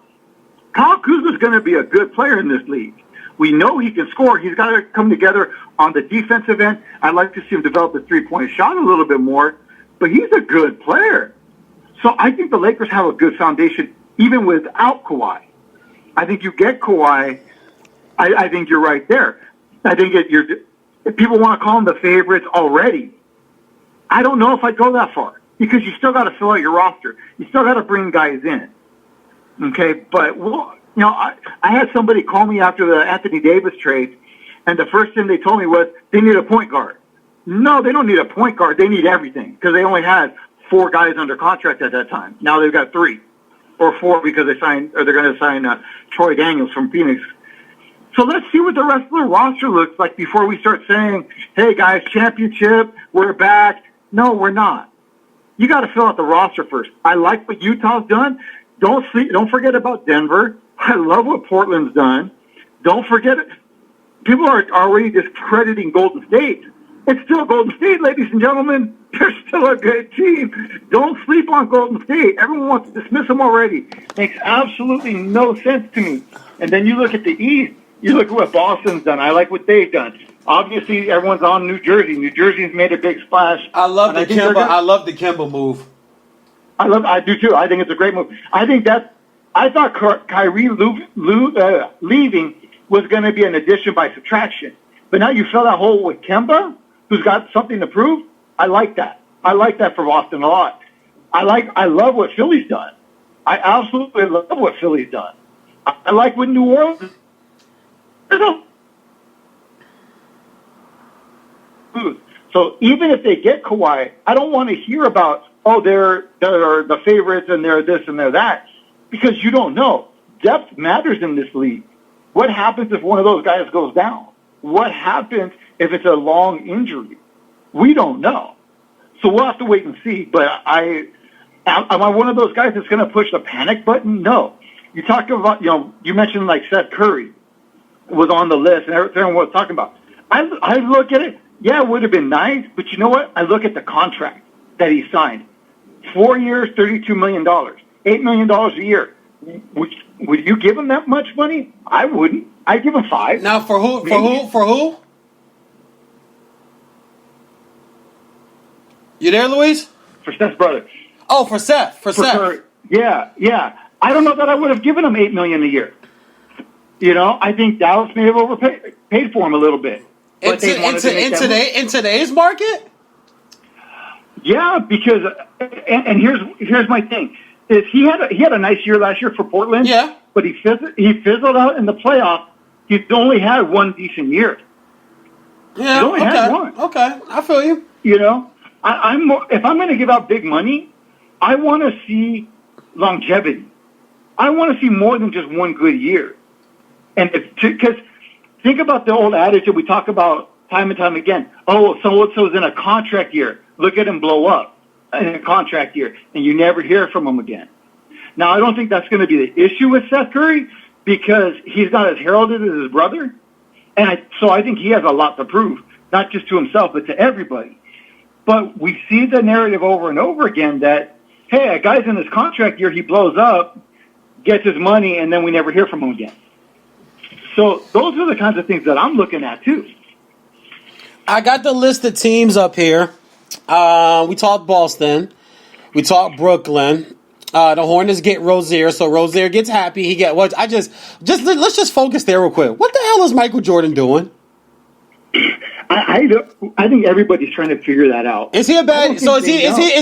Kyle Kuzma is going to be a good player in this league. We know he can score. He's got to come together on the defensive end. I'd like to see him develop the three-point shot a little bit more, but he's a good player. So I think the Lakers have a good foundation even without Kawhi. I think you get Kawhi, I think you're right there. I think if people want to call them the favorites already, I don't know if I'd go that far because you still got to fill out your roster. You still got to bring guys in. Okay, but I had somebody call me after the Anthony Davis trade, and the first thing they told me was they need a point guard. No, they don't need a point guard. They need everything because they only had 4 guys under contract at that time. Now they've got 3 or 4 because they're going to sign Troy Daniels from Phoenix. So let's see what the rest of the roster looks like before we start saying, hey, guys, championship, we're back. No, we're not. You got to fill out the roster first. I like what Utah's done. Don't forget about Denver. I love what Portland's done. Don't forget it. People are already discrediting Golden State. It's still Golden State, ladies and gentlemen. They're still a good team. Don't sleep on Golden State. Everyone wants to dismiss them already. Makes absolutely no sense to me. And then you look at the East. You look at what Boston's done. I like what they've done. Obviously, everyone's on New Jersey. New Jersey's made a big splash. I love the Kemba move. I do too. I think it's a great move. I thought Kyrie leaving was going to be an addition by subtraction. But now you fill that hole with Kemba, who's got something to prove. I like that. I like that for Boston a lot. I love what Philly's done. I absolutely love what Philly's done. I like what New Orleans. So even if they get Kawhi, I don't want to hear about, they're the favorites and they're this and they're that, because you don't know. Depth matters in this league. What happens if one of those guys goes down? What happens if it's a long injury? We don't know. So we'll have to wait and see. But am I one of those guys that's going to push the panic button? No. You talked about, you mentioned like Seth Curry was on the list and everyone was talking about. I look at it. Yeah, it would have been nice, but you know what? I look at the contract that he signed. 4 years, $32 million, $8 million a year. Would you give him that much money? I wouldn't. I'd give him 5. Now for who? Maybe. For who? You there, Luis? For Seth's brother. Oh, for Seth. For Seth. Curry. Yeah. I don't know that I would have given him $8 million a year. I think Dallas may have overpaid for him a little bit. In today's market? Yeah, because and here's my thing is he had a nice year last year for Portland. Yeah, but he fizzled out in the playoffs. He's only had one decent year. Yeah, he only had one. Okay, I feel you. I'm more, if I'm going to give out big money, I want to see longevity. I want to see more than just one good year. And because think about the old adage that we talk about time and time again. Oh, so-and-so's in a contract year. Look at him blow up in a contract year, and you never hear from him again. Now, I don't think that's going to be the issue with Seth Curry because he's not as heralded as his brother. And so I think he has a lot to prove, not just to himself, but to everybody. But we see the narrative over and over again that, hey, a guy's in his contract year, he blows up, gets his money, and then we never hear from him again. So those are the kinds of things that I'm looking at, too. I got the list of teams up here. We talked Boston. We talked Brooklyn. The Hornets get Rozier, so Rozier gets happy. He get what? Let's just focus there real quick. What the hell is Michael Jordan doing? I think everybody's trying to figure that out. Is he a bad? So is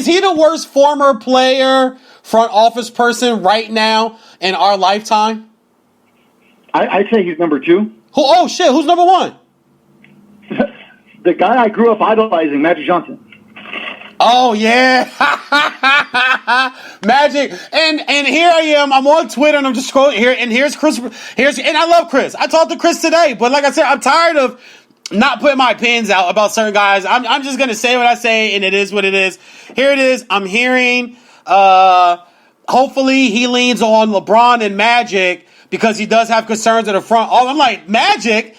he the worst former player, front office person right now in our lifetime? I'd say he's number 2. Oh shit! Who's number 1? The guy I grew up idolizing, Magic Johnson. Oh yeah, Magic. And here I am. I'm on Twitter and I'm just scrolling here. And here's Chris. And I love Chris. I talked to Chris today, but like I said, I'm tired of not putting my opinions out about certain guys. I'm just gonna say what I say, and it is what it is. Here it is. I'm hearing. Hopefully he leans on LeBron and Magic because he does have concerns in the front. Oh, I'm like Magic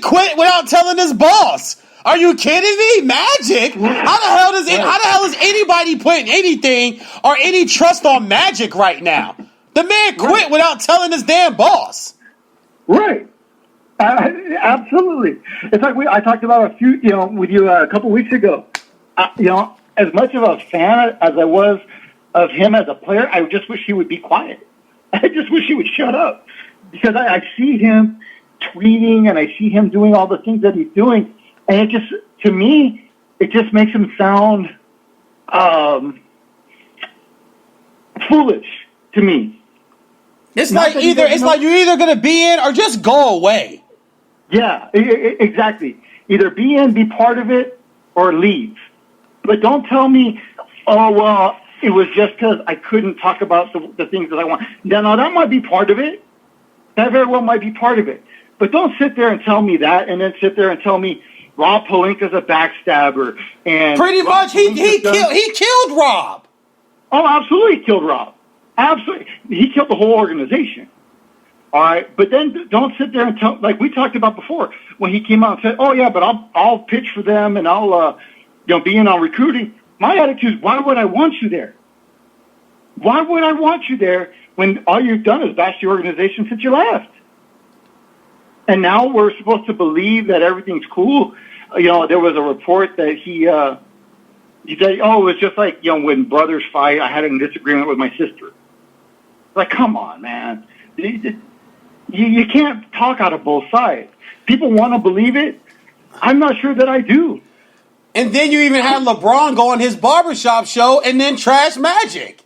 quit without telling his boss. Are you kidding me? Magic? How the hell is anybody putting anything or any trust on Magic right now? The man quit without telling his damn boss. Right. Absolutely. It's like I talked about with you a couple weeks ago. As much of a fan as I was of him as a player, I just wish he would be quiet. I just wish he would shut up because I see him tweeting and I see him doing all the things that he's doing. And to me, it just makes him sound foolish to me. It's like you're either going to be in or just go away. Yeah, exactly. Either be in, be part of it, or leave. But don't tell me, oh, well, it was just because I couldn't talk about the things that I want. Now, that might be part of it. That very well might be part of it. But don't sit there and tell me that and then sit there and tell me Rob Pelinka's a backstabber. And pretty much, he killed Rob. Oh, absolutely, he killed Rob. Absolutely, he killed the whole organization. All right, but then don't sit there and tell, like we talked about before, when he came out and said, "Oh yeah, but I'll pitch for them and I'll be in on recruiting." My attitude is, why would I want you there? Why would I want you there when all you've done is bash the organization since you left? And now we're supposed to believe that everything's cool. There was a report that he said, "Oh, it was just like when brothers fight. I had a disagreement with my sister." Like, come on, man. You can't talk out of both sides. People want to believe it. I'm not sure that I do. And then you even had LeBron go on his barbershop show and then trash Magic.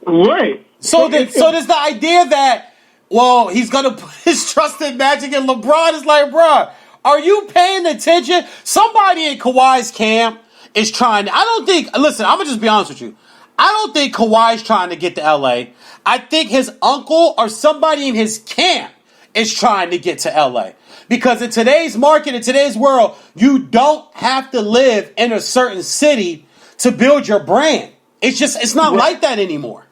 Right. So there's the idea that, well, he's going to put his trust in Magic, and LeBron is like, bro, are you paying attention? Somebody in Kawhi's camp is trying to, listen, I'm going to just be honest with you. I don't think Kawhi's trying to get to L.A. I think his uncle or somebody in his camp is trying to get to L.A. Because in today's market, in today's world, you don't have to live in a certain city to build your brand. It's not like that anymore.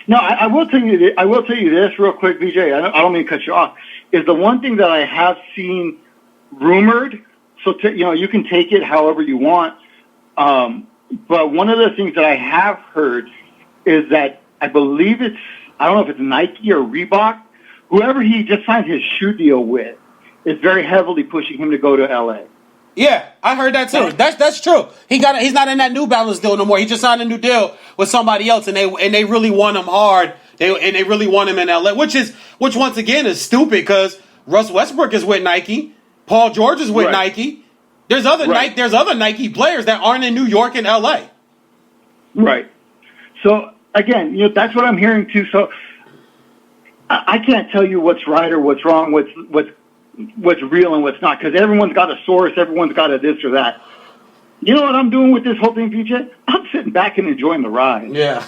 No, I will tell you this real quick, BJ. I don't mean to cut you off. Is the one thing that I have seen rumored. So you can take it however you want. But one of the things that I have heard is that I believe I don't know if it's Nike or Reebok, whoever he just signed his shoe deal with is very heavily pushing him to go to LA. Yeah, I heard that too. That's true. He's not in that New Balance deal no more. He just signed a new deal with somebody else, and they really want him hard. They really want him in LA, which once again is stupid because Russ Westbrook is with Nike, Paul George is with Nike. There's other Nike players that aren't in New York and LA. Right. So again, that's what I'm hearing too. So I can't tell you what's right or what's wrong, what's real and what's not, because everyone's got a source, everyone's got a this or that. You know what I'm doing with this whole thing, VJ? I'm sitting back and enjoying the ride. Yeah.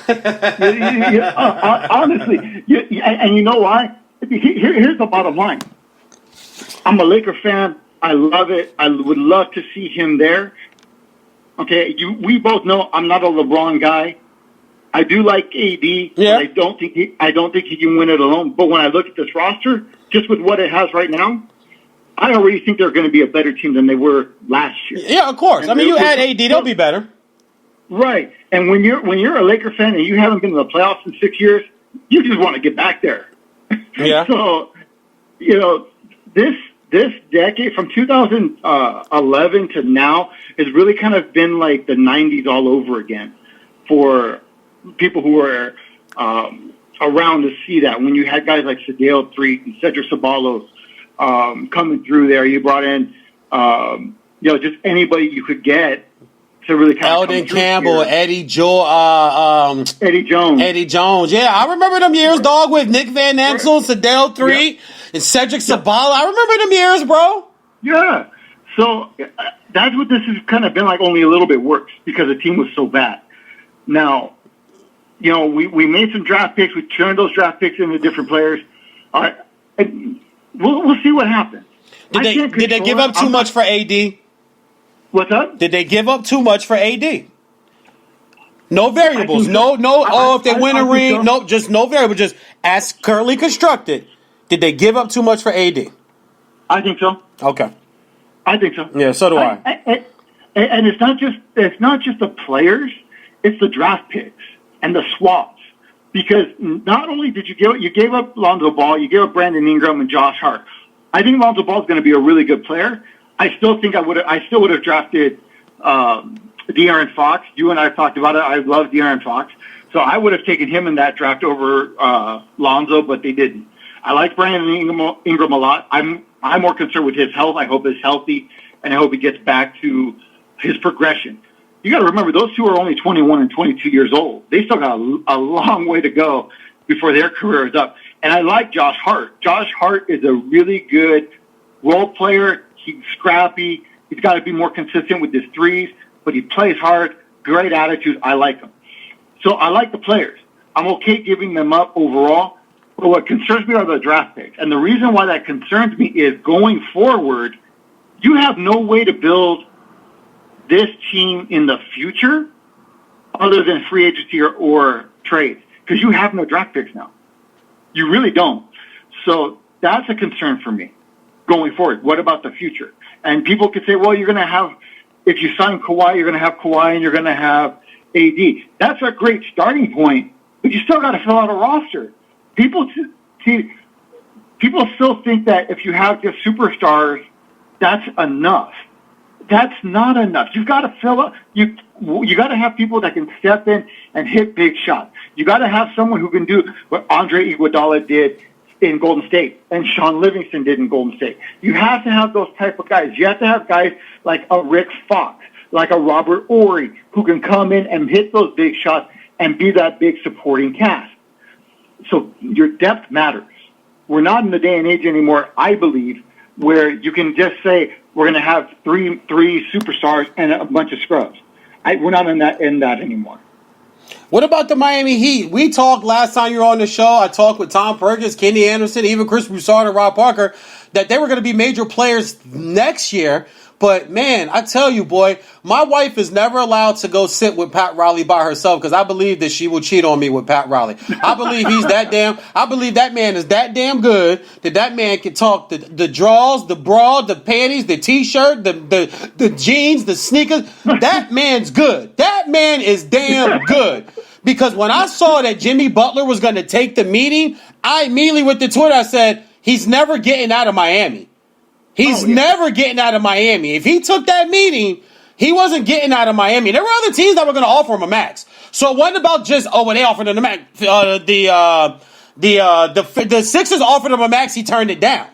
Honestly, and you know why? Here's the bottom line. I'm a Laker fan. I love it. I would love to see him there. Okay, we both know I'm not a LeBron guy. I do like AD. Yeah. I don't think he can win it alone. But when I look at this roster, just with what it has right now, I already think they're going to be a better team than they were last year. Yeah, of course. I mean, you add AD, they'll be better. Right. And when you're a Laker fan and you haven't been in the playoffs in 6 years, you just want to get back there. Yeah. So, this this decade, from 2011 to now, has really kind of been like the 90s all over again for people who are around to see that. When you had guys like Sadale Threet and Cedric Ceballos coming through there, you brought in, just anybody you could get to really kind of Eldon Campbell, here. Eddie Jones. Eddie Jones. Yeah, I remember them years, dog, with Nick Van Exel, Sadale Threet, and Cedric Ceballos. I remember them years, bro. Yeah. So that's what this has kind of been like, only a little bit worse because the team was so bad. Now, we made some draft picks. We turned those draft picks into different players. All right. And we'll see what happens. Did they give up too much for AD? What's up? Did they give up too much for AD? No variables. No. If they win a ring, so. no, just no variable. Just as currently constructed. Did they give up too much for AD? I think so. Okay. I think so. Yeah, so do I. And it's not just the players, it's the draft picks and the swaps. Because not only did you gave up Lonzo Ball, you gave up Brandon Ingram and Josh Hart. I think Lonzo Ball is going to be a really good player. I still would have drafted De'Aaron Fox. You and I have talked about it. I love De'Aaron Fox. So I would have taken him in that draft over Lonzo, but they didn't. I like Brandon Ingram a lot. I'm more concerned with his health. I hope he's healthy, and I hope he gets back to his progression. You got to remember, those two are only 21 and 22 years old. They still got a long way to go before their career is up. And I like Josh Hart. Josh Hart is a really good role player. He's scrappy. He's got to be more consistent with his threes, but he plays hard, great attitude. I like him. So I like the players. I'm okay giving them up overall, but what concerns me are the draft picks. And the reason why that concerns me is going forward, you have no way to build this team in the future other than free agency or trades, because you have no draft picks now. You really don't. So that's a concern for me going forward. What about the future? And people could say, well, you're going to have, if you sign Kawhi, you're going to have Kawhi and you're going to have AD. That's a great starting point, but you still got to fill out a roster. People still think that if you have just superstars, that's enough. That's not enough. You've got to fill up. You got to have people that can step in and hit big shots. You got to have someone who can do what Andre Iguodala did in Golden State and Sean Livingston did in Golden State. You have to have those type of guys. You have to have guys like a Rick Fox, like a Robert Ory, who can come in and hit those big shots and be that big supporting cast. So your depth matters. We're not in the day and age anymore, I believe, where you can just say we're going to have three superstars and a bunch of scrubs. We're not in that anymore. What about the Miami Heat? We talked last time you were on the show. I talked with Tom Perkins, Kenny Anderson, even Chris Broussard and Rob Parker, that they were going to be major players next year. But, man, I tell you, boy, my wife is never allowed to go sit with Pat Riley by herself because I believe that she will cheat on me with Pat Riley. I believe I believe that man is that damn good that man can talk the draws, the bra, the panties, the T-shirt, the jeans, the sneakers. That man's good. That man is damn good. Because when I saw that Jimmy Butler was going to take the meeting, I immediately went to Twitter. I said, he's never getting out of Miami. He's never getting out of Miami. If he took that meeting, he wasn't getting out of Miami. There were other teams that were going to offer him a max. So it wasn't about just, when they offered him a max. The Sixers offered him a max, he turned it down.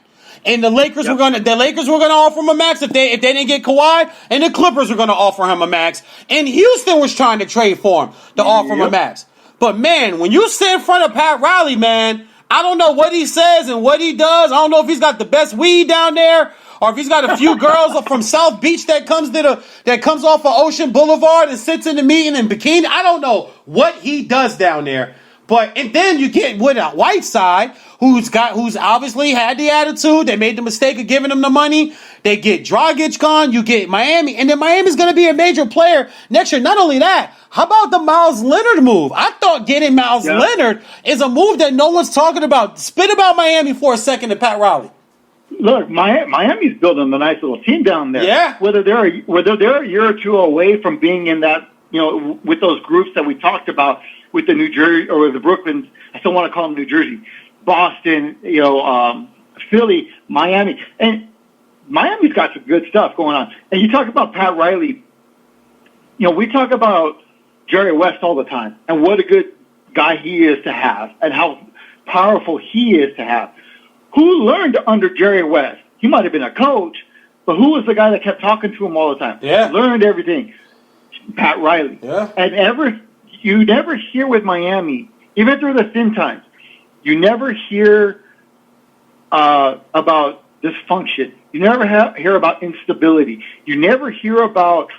And the Lakers were going to offer him a max if they didn't get Kawhi, and the Clippers were going to offer him a max. And Houston was trying to trade for him to offer him a max. But man, when you sit in front of Pat Riley, man, I don't know what he says and what he does. I don't know if he's got the best weed down there or if he's got a few girls from South Beach that comes off of Ocean Boulevard and sits in the meeting in bikini. I don't know what he does down there. And then you get with a Whiteside who's obviously had the attitude. They made the mistake of giving him the money. They get Dragic gone. You get Miami. And then Miami's going to be a major player next year. Not only that, how about the Miles Leonard move? I thought getting Miles Leonard is a move that no one's talking about. Spit about Miami for a second to Pat Riley. Look, Miami's building a nice little team down there. Yeah. Whether they're a year or two away from being in that, with those groups that we talked about with the New Jersey or the Brooklyns, I still want to call them New Jersey, Boston, Philly, Miami, and Miami's got some good stuff going on. And you talk about Pat Riley. We talk about Jerry West all the time and what a good guy he is to have and how powerful he is to have. Who learned under Jerry West? He might have been a coach, but who was the guy that kept talking to him all the time? Yeah. Learned everything. Pat Riley. Yeah. And you never hear with Miami, even through the thin times, you never hear about dysfunction. You never hear about instability. You never hear about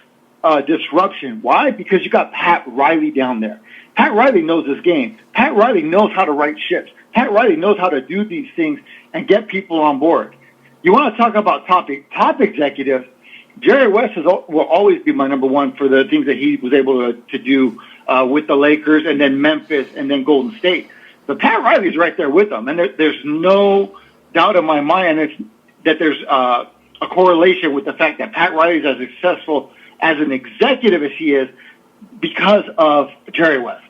disruption. Why? Because you got Pat Riley down there. Pat Riley knows this game. Pat Riley knows how to right ships. Pat Riley knows how to do these things and get people on board. You want to talk about top executives? Jerry West will always be my number one for the things that he was able to do with the Lakers and then Memphis and then Golden State. But Pat Riley's right there with them, and there's no doubt in my mind that there's a correlation with the fact that Pat Riley's as successful as an executive as he is because of Jerry West.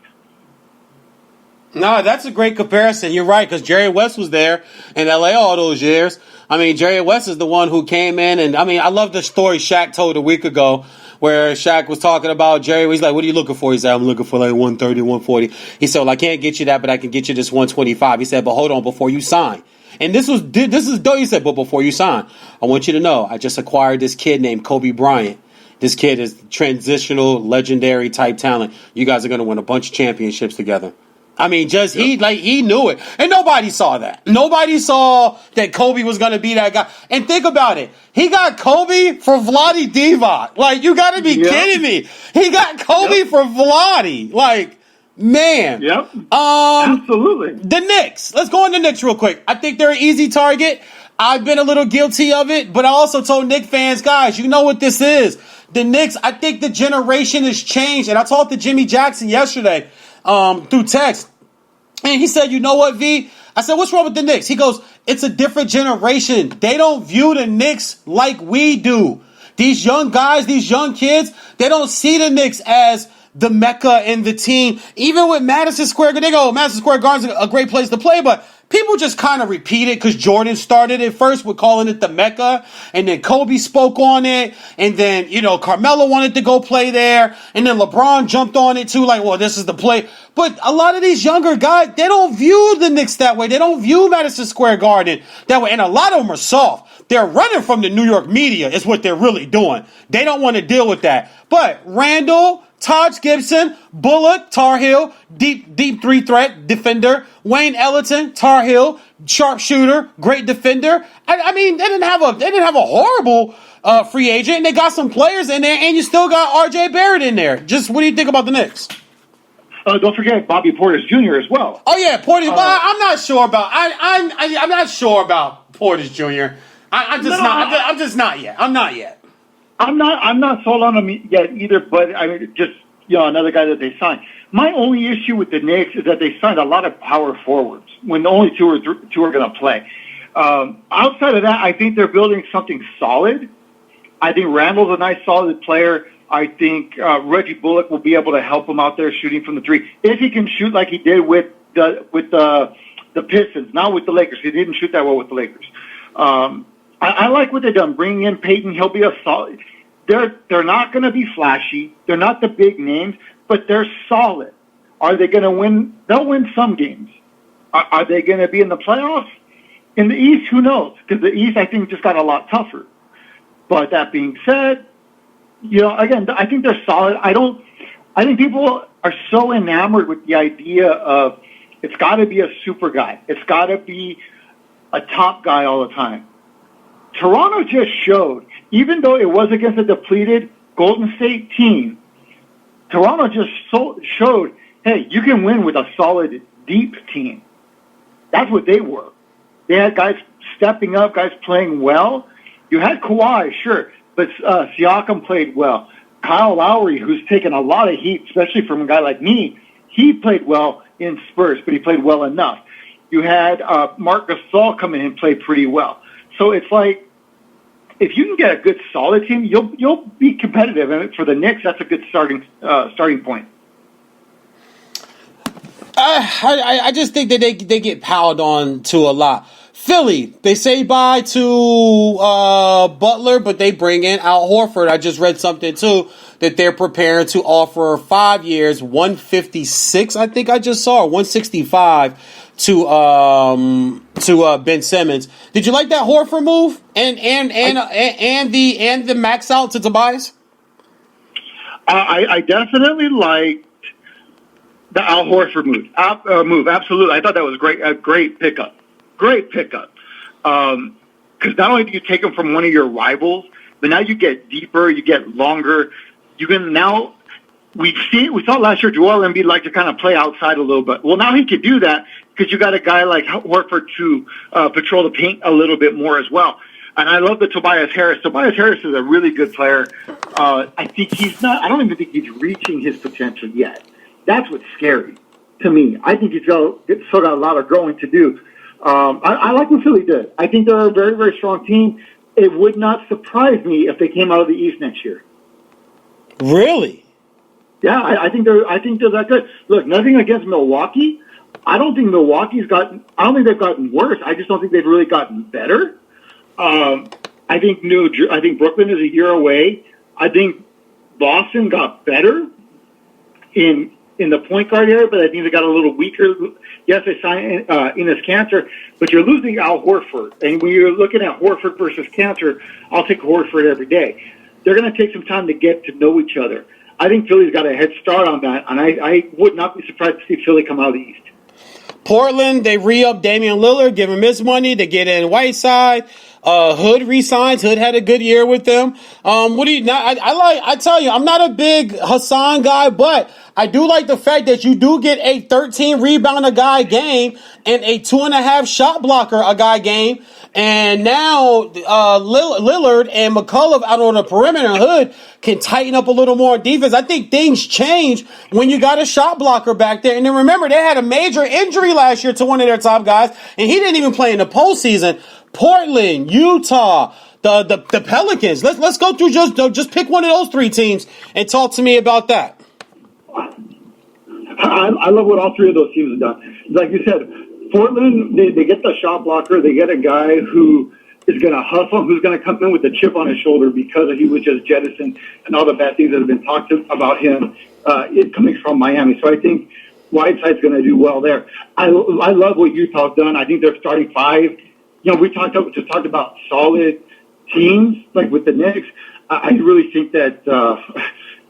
No, that's a great comparison. You're right, because Jerry West was there in L.A. all those years. I mean, Jerry West is the one who came in, and I mean, I love the story Shaq told a week ago where Shaq was talking about Jerry. He's like, what are you looking for? He said, I'm looking for like 130, 140. He said, well, I can't get you that, but I can get you this 125. He said, but hold on, before you sign. And this is dope. He said, but before you sign, I want you to know, I just acquired this kid named Kobe Bryant. This kid is transitional, legendary type talent. You guys are going to win a bunch of championships together. I mean, he knew it. And nobody saw that. Nobody saw that Kobe was going to be that guy. And think about it. He got Kobe for Vlade Divac. Like, you got to be kidding me. He got Kobe for Vlade. Like, man. Yep. Absolutely. The Knicks. Let's go on the Knicks real quick. I think they're an easy target. I've been a little guilty of it, but I also told Knicks fans, guys, you know what this is. The Knicks, I think the generation has changed. And I talked to Jimmy Jackson yesterday through text. And he said, you know what, V? I said, what's wrong with the Knicks? He goes, it's a different generation. They don't view the Knicks like we do. These young guys, these young kids, they don't see the Knicks as the Mecca and the team. Even with Madison Square Garden, they go, Madison Square Garden's a great place to play, but people just kind of repeat it because Jordan started it first with calling it the Mecca, and then Kobe spoke on it, and then, Carmelo wanted to go play there, and then LeBron jumped on it too, like, well, this is the play. But a lot of these younger guys, they don't view the Knicks that way. They don't view Madison Square Garden that way, and a lot of them are soft. They're running from the New York media is what they're really doing. They don't want to deal with that. But Randall, Taj Gibson, Bullock, Tar Heel, deep three threat defender, Wayne Ellington, Tar Heel, sharpshooter, great defender. I mean, they didn't have a horrible free agent, and they got some players in there, and you still got R.J. Barrett in there. Just what do you think about the Knicks? Don't forget Bobby Portis Jr. as well. Oh yeah, Portis. I'm not sure about. I'm not sure about Portis Jr. I'm just not yet. I'm not yet. I'm not sold on him yet either, but I mean, just, another guy that they signed. My only issue with the Knicks is that they signed a lot of power forwards when only two are going to play. Outside of that, I think they're building something solid. I think Randall's a nice, solid player. I think Reggie Bullock will be able to help him out there shooting from the three if he can shoot like he did with the Pistons, not with the Lakers. He didn't shoot that well with the Lakers. I like what they've done. Bringing in Peyton, he'll be a solid. They're not going to be flashy. They're not the big names, but they're solid. Are they going to win? They'll win some games. Are they going to be in the playoffs? In the East, who knows? Because the East, I think, just got a lot tougher. But that being said, again, I think they're solid. I think people are so enamored with the idea of it's got to be a super guy. It's got to be a top guy all the time. Toronto just showed, even though it was against a depleted Golden State team, Toronto just showed, hey, you can win with a solid, deep team. That's what they were. They had guys stepping up, guys playing well. You had Kawhi, sure, but Siakam played well. Kyle Lowry, who's taken a lot of heat, especially from a guy like me, he played well in Spurs, but he played well enough. You had Marc Gasol come in and play pretty well. So it's like, if you can get a good, solid team, you'll be competitive. And for the Knicks, that's a good starting point. I just think that they get piled on to a lot. Philly, they say bye to Butler, but they bring in Al Horford. I just read something, too, that they're preparing to offer 5 years, 156, I think I just saw, 165 to Ben Simmons. Did you like that Horford move and the max out to Tobias? I definitely liked the Al Horford move. Absolutely. I thought that was a great pickup. Great pickup. Because not only do you take him from one of your rivals, but now you get deeper, you get longer. You can now, we saw last year Joel Embiid like to kind of play outside a little bit. Well, now he could do that because you got a guy like Horford to patrol the paint a little bit more as well. And I love the Tobias Harris. Tobias Harris is a really good player. I don't even think he's reaching his potential yet. That's what's scary to me. I think he's still got a lot of growing to do. I like what Philly did. I think they're a very, very strong team. It would not surprise me if they came out of the East next year. Really? Yeah, I think they're that good. Look, nothing against Milwaukee. I don't think they've gotten worse. I just don't think they've really gotten better. I think Brooklyn is a year away. I think Boston got better in the point guard area, but I think they got a little weaker. Yes, they signed Enes Kanter, but you're losing Al Horford. And when you're looking at Horford versus Kanter, I'll take Horford every day. They're going to take some time to get to know each other. I think Philly's got a head start on that, and I would not be surprised to see Philly come out of the East. Portland, they re-up Damian Lillard, give him his money. They get in Whiteside. Hood re-signs. Hood had a good year with them. I tell you, I'm not a big Hassan guy, but I do like the fact that you do get a 13 rebound a guy game and a 2.5 shot blocker a guy game. And now Lillard and McCullough out on the perimeter, Hood can tighten up a little more defense. I think things change when you got a shot blocker back there. And then remember, they had a major injury last year to one of their top guys, and he didn't even play in the postseason. Portland, Utah, the Pelicans. Let's go through just pick one of those three teams and talk to me about that. I love what all three of those teams have done. Like you said, Portland, they get the shot blocker. They get a guy who is going to hustle, who's going to come in with a chip on his shoulder because he was just jettisoned and all the bad things that have been talked about him coming from Miami. So I think Whiteside's going to do well there. I love what Utah's done. I think they're starting five. You know, we talked about solid teams, like with the Knicks. I really think that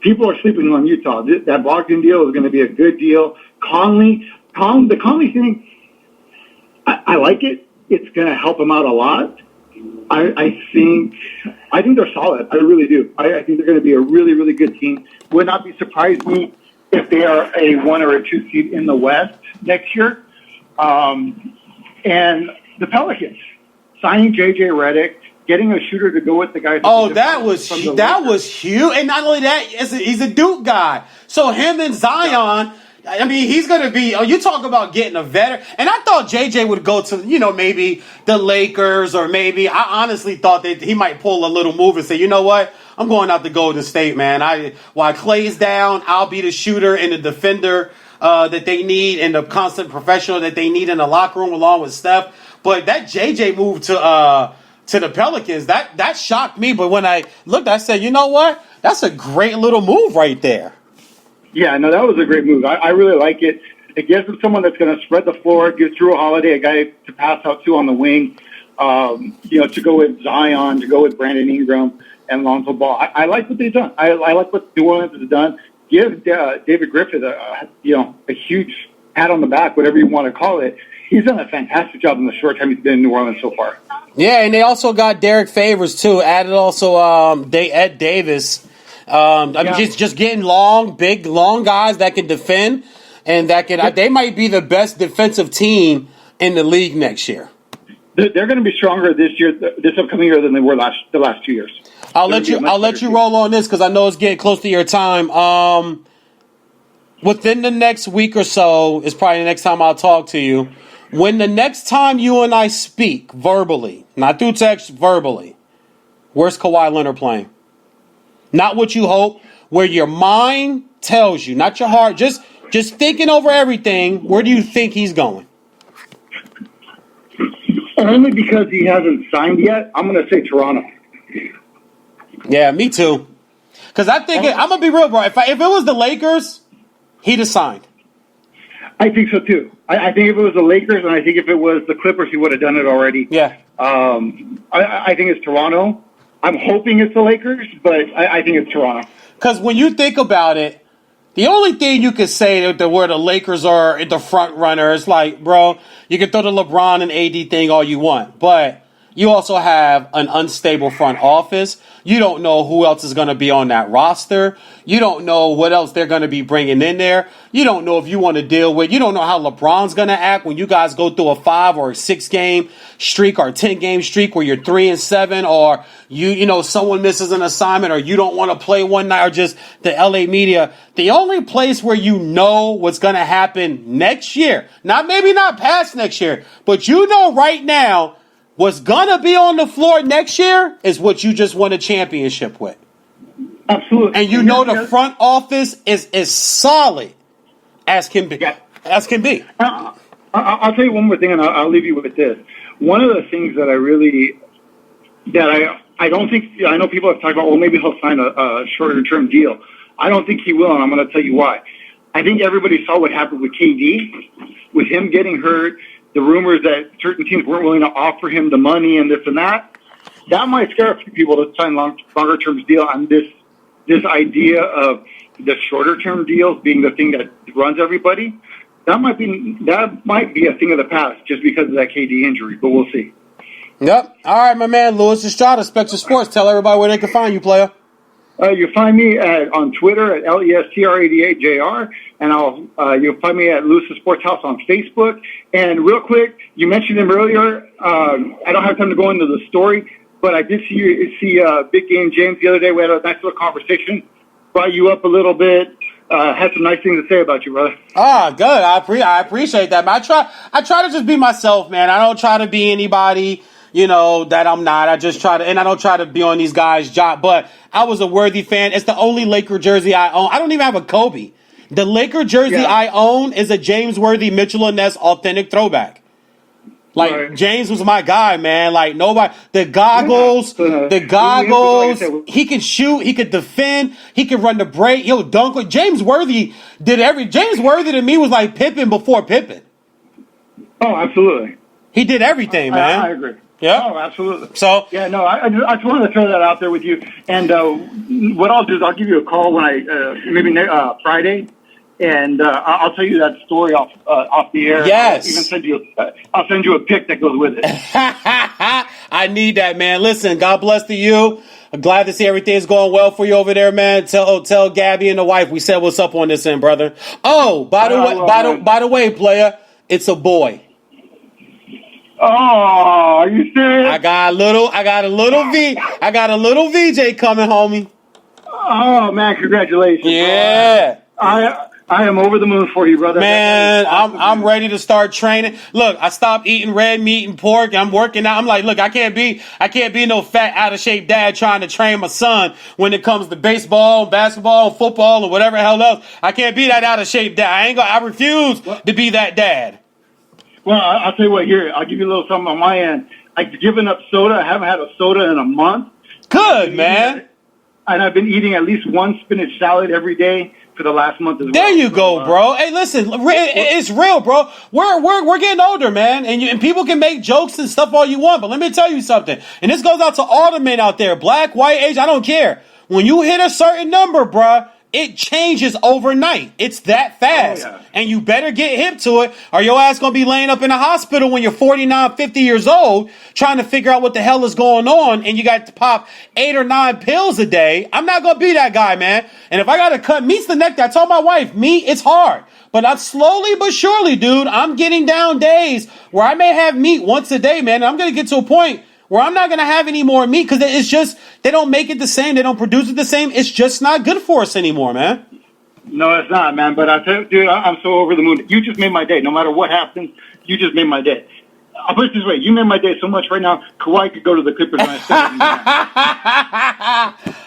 people are sleeping on Utah. That Bogdan deal is going to be a good deal. The Conley thing, I like it. It's going to help them out a lot. I think they're solid. I really do. I think they're going to be a really, really good team. Would not be surprised me if they are a 1 or a 2 seed in the West next year. And the Pelicans signing J.J. Redick, getting a shooter to go with the guys. Oh, that was huge. And not only that, he's a Duke guy. So him and Zion, I mean, he's going to be, you talk about getting a veteran. And I thought J.J. would go to, maybe the Lakers, or maybe, I honestly thought that he might pull a little move and say, you know what? I'm going out to Golden State, man. While Clay's down, I'll be the shooter and the defender that they need, and the constant professional that they need in the locker room along with Steph. But that JJ move to the Pelicans, that shocked me. But when I looked, I said, you know what? That's a great little move right there. Yeah, no, that was a great move. I really like it. It gives them someone that's going to spread the floor, give Drew Holiday a guy to pass out to on the wing, to go with Zion, to go with Brandon Ingram and Lonzo Ball. I like what they've done. I like what New Orleans has done. Give David Griffith a huge pat on the back, whatever you want to call it. He's done a fantastic job in the short time he's been in New Orleans so far. Yeah, and they also got Derek Favors too. Added also Ed Davis. Just getting big, long guys that can defend, and they might be the best defensive team in the league next year. They're going to be stronger this upcoming year than they were the last 2 years. I'll let you roll on this because I know it's getting close to your time. Within the next week or so is probably the next time I'll talk to you. When the next time you and I speak verbally, not through text, verbally, where's Kawhi Leonard playing? Not what you hope, where your mind tells you, not your heart. Just thinking over everything. Where do you think he's going? Only because he hasn't signed yet, I'm going to say Toronto. Yeah, me too. Because I think I'm gonna be real, bro. If it was the Lakers, he'd have signed. I think so too. I think if it was the Lakers, and I think if it was the Clippers, he would have done it already. Yeah. I think it's Toronto. I'm hoping it's the Lakers, but I think it's Toronto. Because when you think about it, the only thing you could say that where the Lakers are the front runner is like, bro, you can throw the LeBron and AD thing all you want, but you also have an unstable front office. You don't know who else is going to be on that roster. You don't know what else they're going to be bringing in there. You don't know if you want to deal with. You don't know how LeBron's going to act when you guys go through a 5 or a 6 game streak or a 10 game streak where you're 3-7, or you know someone misses an assignment, or you don't want to play one night, or just the LA media. The only place where you know what's going to happen next year, maybe not past next year, but you know right now, what's gonna be on the floor next year is what you just won a championship with. Absolutely. And you know the front office is as solid as can be. Yeah. As can be. I'll tell you one more thing, and I'll leave you with this. One of the things that I don't think, I know people have talked about, well, maybe he'll sign a shorter term deal. I don't think he will, and I'm going to tell you why. I think everybody saw what happened with KD, with him getting hurt, the rumors that certain teams weren't willing to offer him the money and this and that. That might scare a few people to sign longer term deal on this idea of the shorter term deals being the thing that runs everybody. That might be a thing of the past just because of that KD injury, but we'll see. Yep. All right, my man, Louis Estrada, Spectre Sports. Tell everybody where they can find you, player. You find me on Twitter at LESTR88JR, and you'll find me at Lewis's Sports House on Facebook. And real quick, you mentioned him earlier. I don't have time to go into the story, but I did see Big Game James the other day. We had a nice little conversation. Brought you up a little bit. Had some nice things to say about you, brother. Ah, good. I appreciate that, man. I try to just be myself, man. I don't try to be anybody, that I'm not. I just try to, and I don't try to be on these guys' job. But I was a Worthy fan. It's the only Laker jersey I own. I don't even have a Kobe. The Laker jersey I own is a James Worthy Mitchell and Ness authentic throwback. Like, right. James was my guy, man. Like, nobody. The goggles. He can shoot. He could defend. He could run the break. He'll dunk. James Worthy James Worthy to me was like Pippen before Pippen. Oh, absolutely. He did everything, man. I agree. Yeah. Oh, absolutely. So yeah, no, I just wanted to throw that out there with you. And what I'll do is I'll give you a call when maybe Friday, and I'll tell you that story off the air. Yes. I'll send you a pic that goes with it. I need that, man. Listen, God bless to you. I'm glad to see everything's going well for you over there, man. Tell Gabby and the wife we said what's up on this end, brother. Oh, by the way, player, it's a boy. Oh, are you serious? I got a little VJ coming, homie. Oh man, congratulations! Yeah, I am over the moon for you, brother. Man, I'm ready to start training. Look, I stopped eating red meat and pork. I'm working out. I'm like, look, I can't be no fat, out of shape dad trying to train my son when it comes to baseball, basketball, football, or whatever the hell else. I can't be that out of shape dad. I refuse to be that dad. Well, I'll tell you what, here, I'll give you a little something on my end. I've given up soda. I haven't had a soda in a month. Good, man. And I've been eating at least one spinach salad every day for the last month as well. There you go, bro. Hey, listen, it's real, bro. We're getting older, man, and people can make jokes and stuff all you want, but let me tell you something. And this goes out to all the men out there, black, white, Asian, I don't care. When you hit a certain number, bro, it changes overnight. It's that fast. Oh, yeah. And you better get hip to it, or your ass going to be laying up in a hospital when you're 49, 50 years old trying to figure out what the hell is going on, and you got to pop 8 or 9 pills a day. I'm not going to be that guy, man. And if I got to cut meat's the neck, I told my wife, meat, it's hard. But I'm slowly but surely, dude, I'm getting down days where I may have meat once a day, man. And I'm going to get to a point where I'm not going to have any more meat because it's just, they don't make it the same. They don't produce it the same. It's just not good for us anymore, man. No, it's not, man. But I tell you, dude, I'm so over the moon. You just made my day. No matter what happens, you just made my day. I'll put it this way. You made my day so much right now, Kawhi could go to the Clippers and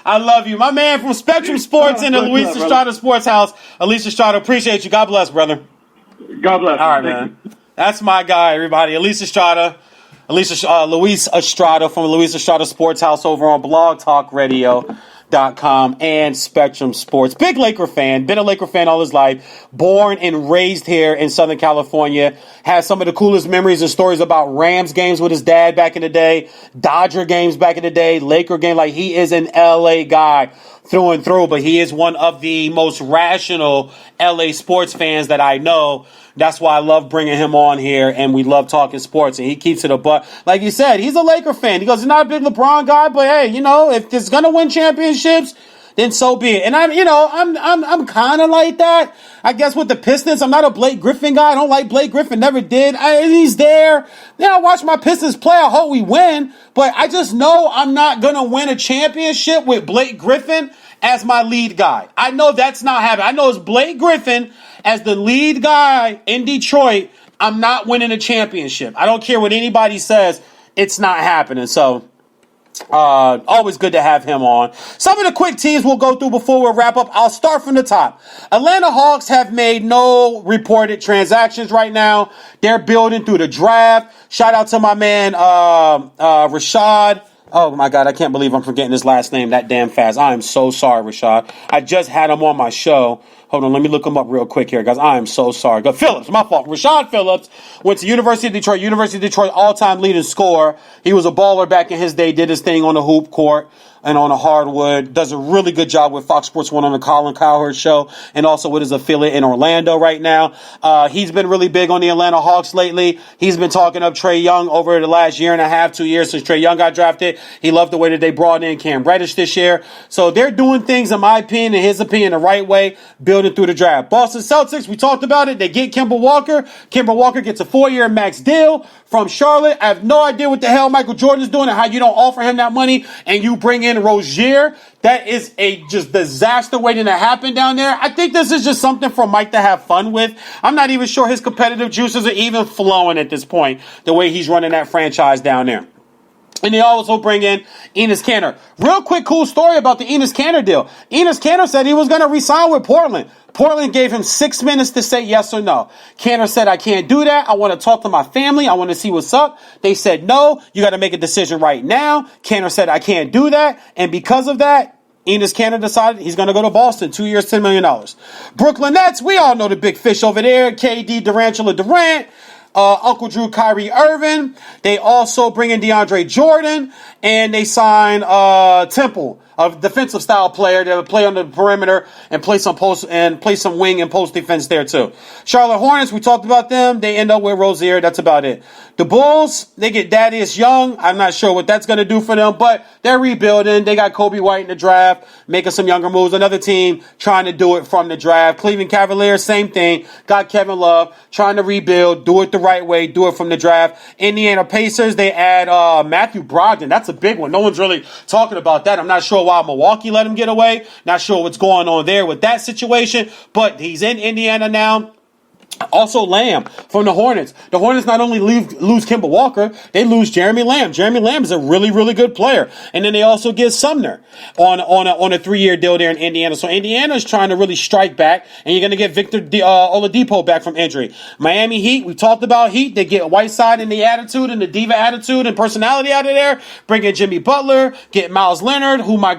I love you. My man from Spectrum Sports and the Luis Estrada Sports House. Elise Estrada, appreciate you. God bless, brother. God bless. All right, man. That's my guy, everybody. Elise Estrada. Luis Estrada from Luis Estrada Sports House over on blogtalkradio.com and Spectrum Sports. Big Laker fan, been a Laker fan all his life, born and raised here in Southern California, has some of the coolest memories and stories about Rams games with his dad back in the day, Dodger games back in the day, Laker game. Like, he is an LA guy through and through, but he is one of the most rational LA sports fans that I know. That's why I love bringing him on here, and we love talking sports, and he keeps it a buck. Like you said, he's a Laker fan. He goes, he's not a big LeBron guy, but hey, you know, if it's gonna win championships, then so be it. And I'm kind of like that. I guess with the Pistons, I'm not a Blake Griffin guy. I don't like Blake Griffin. Never did. He's there. I watch my Pistons play. I hope we win, but I just know I'm not gonna win a championship with Blake Griffin as my lead guy. I know that's not happening. I know it's Blake Griffin as the lead guy in Detroit. I'm not winning a championship. I don't care what anybody says. It's not happening. So, always good to have him on. Some of the quick teams we'll go through before we wrap up. I'll start from the top. Atlanta Hawks have made no reported transactions right now. They're building through the draft. Shout out to my man, Rashad. Oh my God, I can't believe I'm forgetting his last name that damn fast. I am so sorry, Rashad. I just had him on my show. Hold on, let me look him up real quick here, guys. I am so sorry. Phillips, my fault. Rashad Phillips went to University of Detroit. University of Detroit all-time leading scorer. He was a baller back in his day, did his thing on the hoop court and on the hardwood. Does a really good job with Fox Sports 1 on the Colin Cowherd show, and also with his affiliate in Orlando right now. He's been really big on the Atlanta Hawks lately. He's been talking up Trae Young over the last year and a half, 2 years since Trae Young got drafted. He loved the way that they brought in Cam Reddish this year. So they're doing things, in my opinion, in his opinion, the right way, building through the draft. Boston Celtics, we talked about it. They get Kemba Walker. Kemba Walker gets a 4-year max deal from Charlotte. I have no idea what the hell Michael Jordan is doing and how you don't offer him that money and you bring in Rozier. That is a just disaster waiting to happen down there. I think this is just something for Mike to have fun with. I'm not even sure his competitive juices are even flowing at this point, the way he's running that franchise down there. And they also bring in Enes Kanter. Real quick, cool story about the Enes Kanter deal. Enes Kanter said he was going to resign with Portland. Portland gave him 6 minutes to say yes or no. Kanter said, I can't do that. I want to talk to my family. I want to see what's up. They said, no, you got to make a decision right now. Kanter said, I can't do that. And because of that, Enes Kanter decided he's going to go to Boston. 2 years, $10 million. Brooklyn Nets, we all know the big fish over there. KD, Durant. Uncle Drew, Kyrie Irving. They also bring in DeAndre Jordan, and they sign Temple, a defensive style player that will play on the perimeter and play some post and play some wing and post defense there too. Charlotte Hornets, we talked about them. They end up with Rozier. That's about it. The Bulls, they get Thaddeus Young. I'm not sure what that's going to do for them, but they're rebuilding. They got Kobe White in the draft, making some younger moves. Another team trying to do it from the draft. Cleveland Cavaliers, same thing. Got Kevin Love, trying to rebuild, do it the right way, do it from the draft. Indiana Pacers, they add Matthew Brogdon. That's a big one. No one's really talking about that. I'm not sure why Milwaukee let him get away. Not sure what's going on there with that situation, but he's in Indiana now. Also, Lamb from the Hornets. The Hornets not only lose Kemba Walker, they lose Jeremy Lamb. Jeremy Lamb is a really, really good player. And then they also get Sumner on a 3-year deal there in Indiana. So Indiana is trying to really strike back, and you're going to get Victor Oladipo back from injury. Miami Heat, we talked about Heat. They get Whiteside and the attitude and the diva attitude and personality out of there. Bring in Jimmy Butler, get Miles Leonard, who my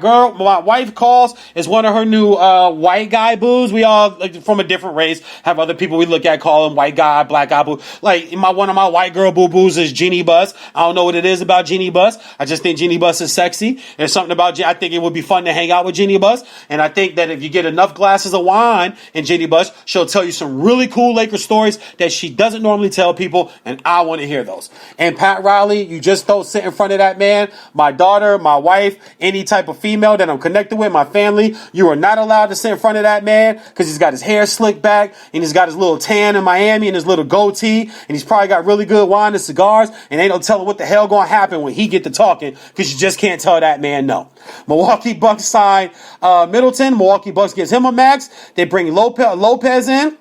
wife calls is one of her new white guy boos. We all, like, from a different race, have other people we look at, call him white guy, black guy boo. Like, one of my white girl boo boos is Jeannie Buss. I don't know what it is about Jeannie Buss. I just think Jeannie Buss is sexy. There's something about I think it would be fun to hang out with Jeannie Buss. And I think that if you get enough glasses of wine in Jeannie Buss, she'll tell you some really cool Lakers stories that she doesn't normally tell people. And I want to hear those. And Pat Riley, you just don't sit in front of that man. My daughter, my wife, any type of female that I'm connected with, my family, you are not allowed to sit in front of that man because he's got his hair slicked back and he's got his little tan in Miami and his little goatee, and he's probably got really good wine and cigars, and ain't no telling what the hell gonna happen when he get to talking, because you just can't tell that man no. Milwaukee Bucks sign Middleton. Milwaukee Bucks gives him a max. They bring Lopez in.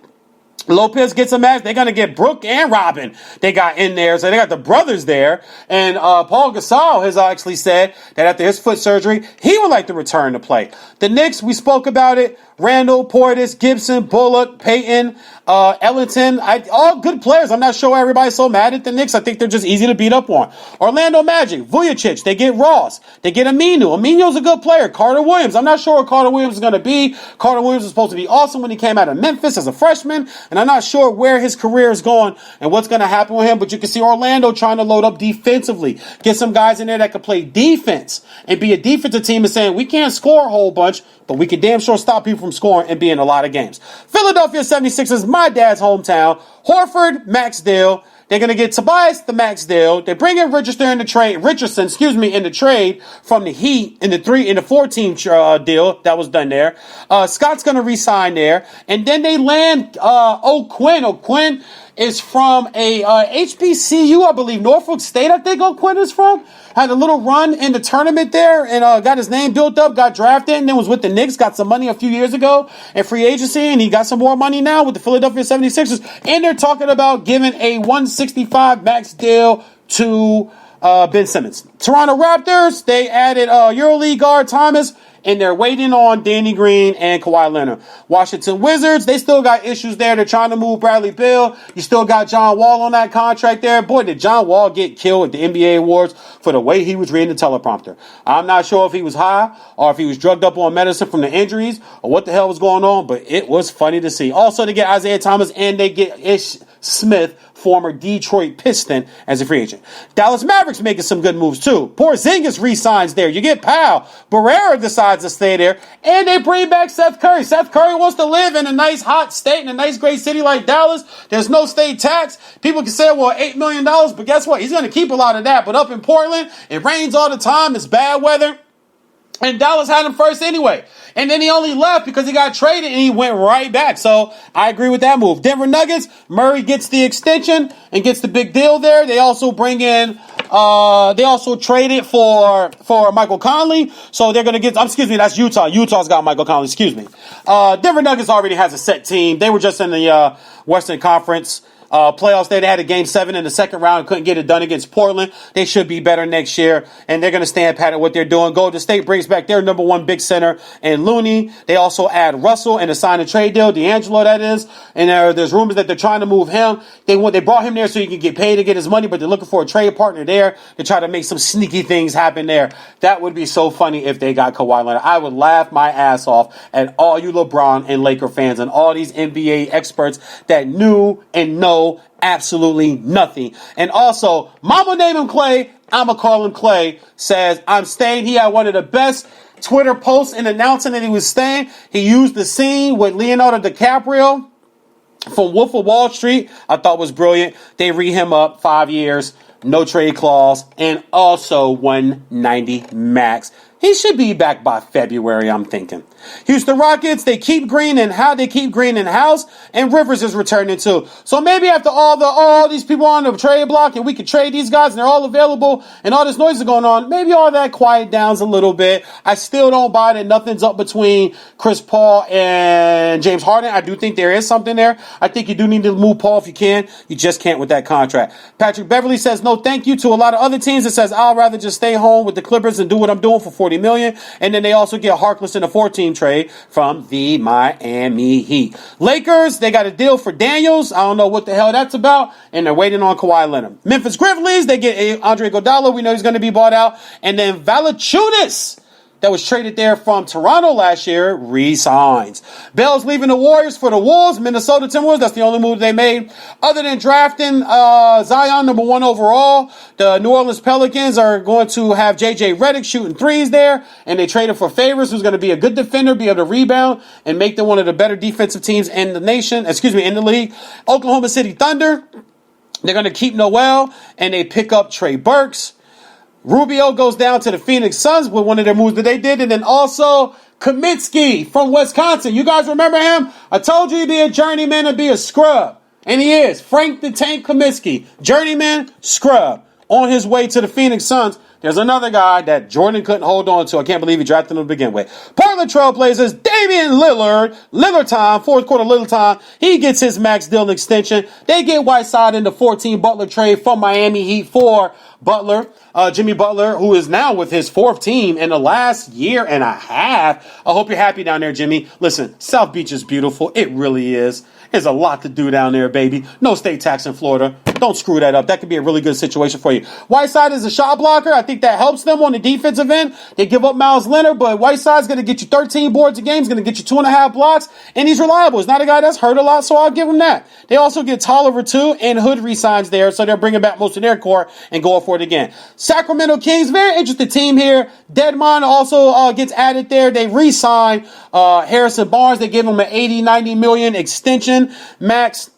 Lopez gets a max. They're going to get Brooke and Robin. They got in there. So they got the brothers there. And Paul Gasol has actually said that after his foot surgery, he would like to return to play. The Knicks, we spoke about it. Randall, Portis, Gibson, Bullock, Payton, Ellington, all good players. I'm not sure why everybody's so mad at the Knicks. I think they're just easy to beat up on. Orlando Magic, Vujicic, they get Ross. They get Aminu. Aminu's a good player. Carter Williams, I'm not sure what Carter Williams is going to be. Carter Williams was supposed to be awesome when he came out of Memphis as a freshman, and I'm not sure where his career is going and what's going to happen with him, but you can see Orlando trying to load up defensively. Get some guys in there that can play defense and be a defensive team and saying, we can't score a whole bunch, but we can damn sure stop people from scoring and be in a lot of games. Philadelphia 76ers, my dad's hometown. Horford, max deal. They're going to get Tobias the max deal. They bring in Richardson in the trade from the Heat in the 4-team deal that was done there. Scott's going to re-sign there. And then they land O'Quinn. O'Quinn is from a HBCU, I believe, Norfolk State, I think O'Quinn is from. Had a little run in the tournament there and got his name built up, got drafted, and then was with the Knicks, got some money a few years ago in free agency, and he got some more money now with the Philadelphia 76ers. And they're talking about giving a $165 max deal to Ben Simmons. Toronto Raptors, they added EuroLeague guard Thomas, and they're waiting on Danny Green and Kawhi Leonard. Washington Wizards, they still got issues there. They're trying to move Bradley Beal. You still got John Wall on that contract there. Boy, did John Wall get killed at the NBA Awards for the way he was reading the teleprompter. I'm not sure if he was high or if he was drugged up on medicine from the injuries or what the hell was going on, but it was funny to see. Also, they get Isaiah Thomas and they get Ish Smith, former Detroit Piston, as a free agent. Dallas Mavericks making some good moves too. Porzingis re-signs there. You get Powell. Barrera decides to stay there. And they bring back Seth Curry. Seth Curry wants to live in a nice hot state, in a nice great city like Dallas. There's no state tax. People can say, well, $8 million, but guess what? He's going to keep a lot of that. But up in Portland, it rains all the time. It's bad weather. And Dallas had him first anyway. And then he only left because he got traded and he went right back. So I agree with that move. Denver Nuggets, Murray gets the extension and gets the big deal there. They also bring in, they also traded for Michael Conley. So they're going to get, that's Utah. Utah's got Michael Conley, Denver Nuggets already has a set team. They were just in the Western Conference playoffs. They had a game 7 in the second round and couldn't get it done against Portland. They should be better next year, and they're going to stand pat at what they're doing. Golden State brings back their number one big center and Looney. They also add Russell in a sign and trade deal, D'Angelo that is, and there's rumors that they're trying to move him. They brought him there so he can get paid to get his money, but they're looking for a trade partner there to try to make some sneaky things happen there. That would be so funny if they got Kawhi Leonard. I would laugh my ass off at all you LeBron and Laker fans and all these NBA experts that knew and know absolutely nothing. And also, Mama name him Clay, I'ma call him Clay, says, I'm staying. He had one of the best Twitter posts in announcing that he was staying. He used the scene with Leonardo DiCaprio from Wolf of Wall Street. I thought was brilliant. They re him up 5 years, no trade clause, and also $190 max. He should be back by February, I'm thinking. Houston Rockets, they keep Green in house, and Rivers is returning too. So maybe after all these people on the trade block, and we can trade these guys, and they're all available, and all this noise is going on, maybe all that quiet downs a little bit. I still don't buy that nothing's up between Chris Paul and James Harden. I do think there is something there. I think you do need to move Paul if you can. You just can't with that contract. Patrick Beverly says no thank you to a lot of other teams. It says I'll rather just stay home with the Clippers and do what I'm doing for $40 million. And then they also get Harkless in a 14 trade from the Miami Heat. Lakers, they got a deal for Daniels. I don't know what the hell that's about. And they're waiting on Kawhi Leonard. Memphis Grizzlies, they get Andre Iguodala. We know he's going to be bought out. And then Valanciunas, that was traded there from Toronto last year, resigns. Bell's leaving the Warriors for the Wolves. Minnesota Timberwolves, that's the only move they made. Other than drafting Zion, number 1 overall, the New Orleans Pelicans are going to have J.J. Redick shooting threes there, and they traded for Favors, who's going to be a good defender, be able to rebound, and make them one of the better defensive teams in the in the league. Oklahoma City Thunder, they're going to keep Noel, and they pick up Trey Burks. Rubio goes down to the Phoenix Suns with one of their moves that they did. And then also Kaminsky from Wisconsin. You guys remember him? I told you he'd be a journeyman and be a scrub. And he is. Frank the Tank Kaminsky. Journeyman, scrub. On his way to the Phoenix Suns. There's another guy that Jordan couldn't hold on to. I can't believe he drafted him to begin with. Portland Trailblazers, Damian Lillard. Lillard time, fourth quarter Lillard time. He gets his max deal extension. They get Whiteside in the 14 Butler trade from Miami Heat for Butler. Jimmy Butler, who is now with his 4th team in the last year and a half. I hope you're happy down there, Jimmy. Listen, South Beach is beautiful. It really is. There's a lot to do down there, baby. No state tax in Florida. Don't screw that up. That could be a really good situation for you. Whiteside is a shot blocker. I think that helps them on the defensive end. They give up Miles Leonard, but Whiteside's going to get you 13 boards a game. He's going to get you 2.5 blocks, and he's reliable. He's not a guy that's hurt a lot, so I'll give him that. They also get Tolliver, too, and Hood resigns there, so they're bringing back most of their core and going for it again. Sacramento Kings, very interesting team here. Deadmon also gets added there. They re-sign Harrison Barnes. They give him an 80-90 million extension max.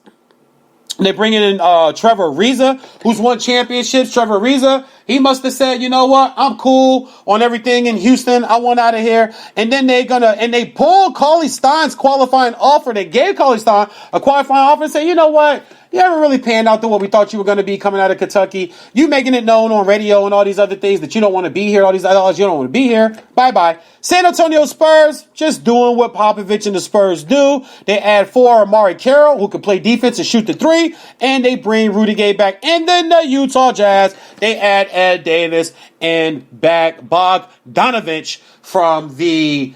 They bring in Trevor Ariza, who's won championships. Trevor Ariza, he must have said, you know what, I'm cool on everything in Houston. I want out of here. And then they pull Cauley Stein's qualifying offer. They gave Cauley Stein a qualifying offer and say, you know what, you haven't really panned out to what we thought you were going to be coming out of Kentucky. You making it known on radio and all these other things that you don't want to be here. All these other you don't want to be here. Bye-bye. San Antonio Spurs, just doing what Popovich and the Spurs do. They add 4 Amari Carroll, who can play defense and shoot the 3. And they bring Rudy Gay back. And then the Utah Jazz, they add Ed Davis and back Bogdanovich from the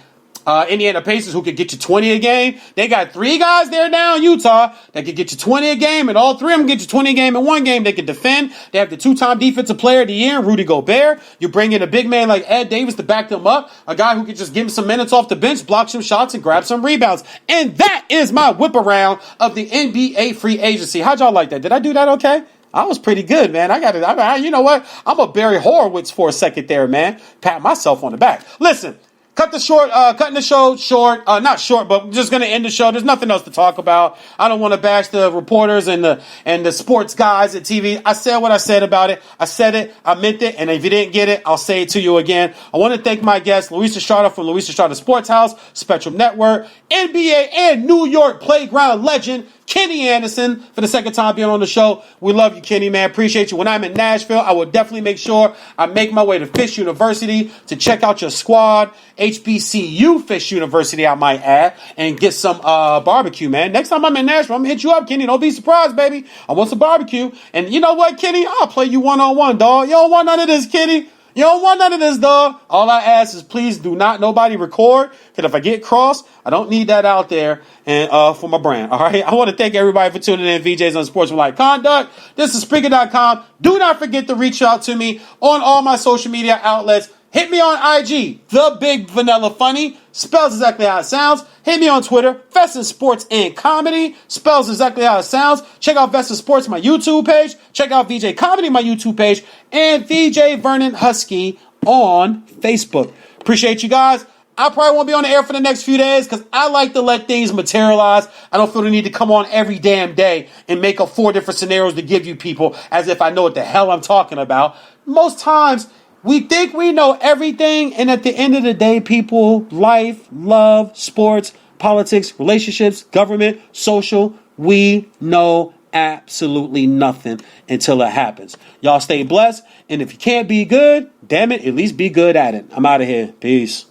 Indiana Pacers, who could get you 20 a game. They got 3 guys there now in Utah that could get you 20 a game, and all 3 of them get you 20 a game in one game. They can defend. They have the 2-time defensive player of the year, Rudy Gobert. You bring in a big man like Ed Davis to back them up, a guy who can just give him some minutes off the bench, block some shots, and grab some rebounds. And that is my whip around of the NBA free agency. How'd y'all like that? Did I do that okay? I was pretty good, man. I got it. You know what? I'm a Barry Horowitz for a second there, man. Pat myself on the back. Listen. Cutting the show short. Not short, but we're just going to end the show. There's nothing else to talk about. I don't want to bash the reporters and the sports guys at TV. I said what I said about it. I said it. I meant it. And if you didn't get it, I'll say it to you again. I want to thank my guest, Luis Estrada from Luis Estrada Sports House, Spectrum Network, NBA and New York Playground legend, Kenny Anderson, for the second time being on the show. We love you, Kenny, man. Appreciate you. When I'm in Nashville, I will definitely make sure I make my way to Fisk University to check out your squad. HBCU Fisk University, I might add, and get some barbecue, man. Next time I'm in Nashville, I'm going to hit you up, Kenny. Don't be surprised, baby. I want some barbecue. And you know what, Kenny? I'll play you one-on-one, dog. You don't want none of this, Kenny. You don't want none of this, dog. All I ask is please do not nobody record, because if I get crossed, I don't need that out there and for my brand. All right. I want to thank everybody for tuning in. VJs on Sportsmanlike Conduct. This is Spreaker.com. Do not forget to reach out to me on all my social media outlets. Hit me on IG, The Big Vanilla Funny, spells exactly how it sounds. Hit me on Twitter, Vestin Sports and Comedy, spells exactly how it sounds. Check out Vestin Sports, my YouTube page. Check out VJ Comedy, my YouTube page. And VJ Vernon Husky on Facebook. Appreciate you guys. I probably won't be on the air for the next few days because I like to let things materialize. I don't feel the need to come on every damn day and make up 4 different scenarios to give you people as if I know what the hell I'm talking about. Most times, we think we know everything, and at the end of the day, people, life, love, sports, politics, relationships, government, social, we know absolutely nothing until it happens. Y'all stay blessed, and if you can't be good, damn it, at least be good at it. I'm out of here. Peace.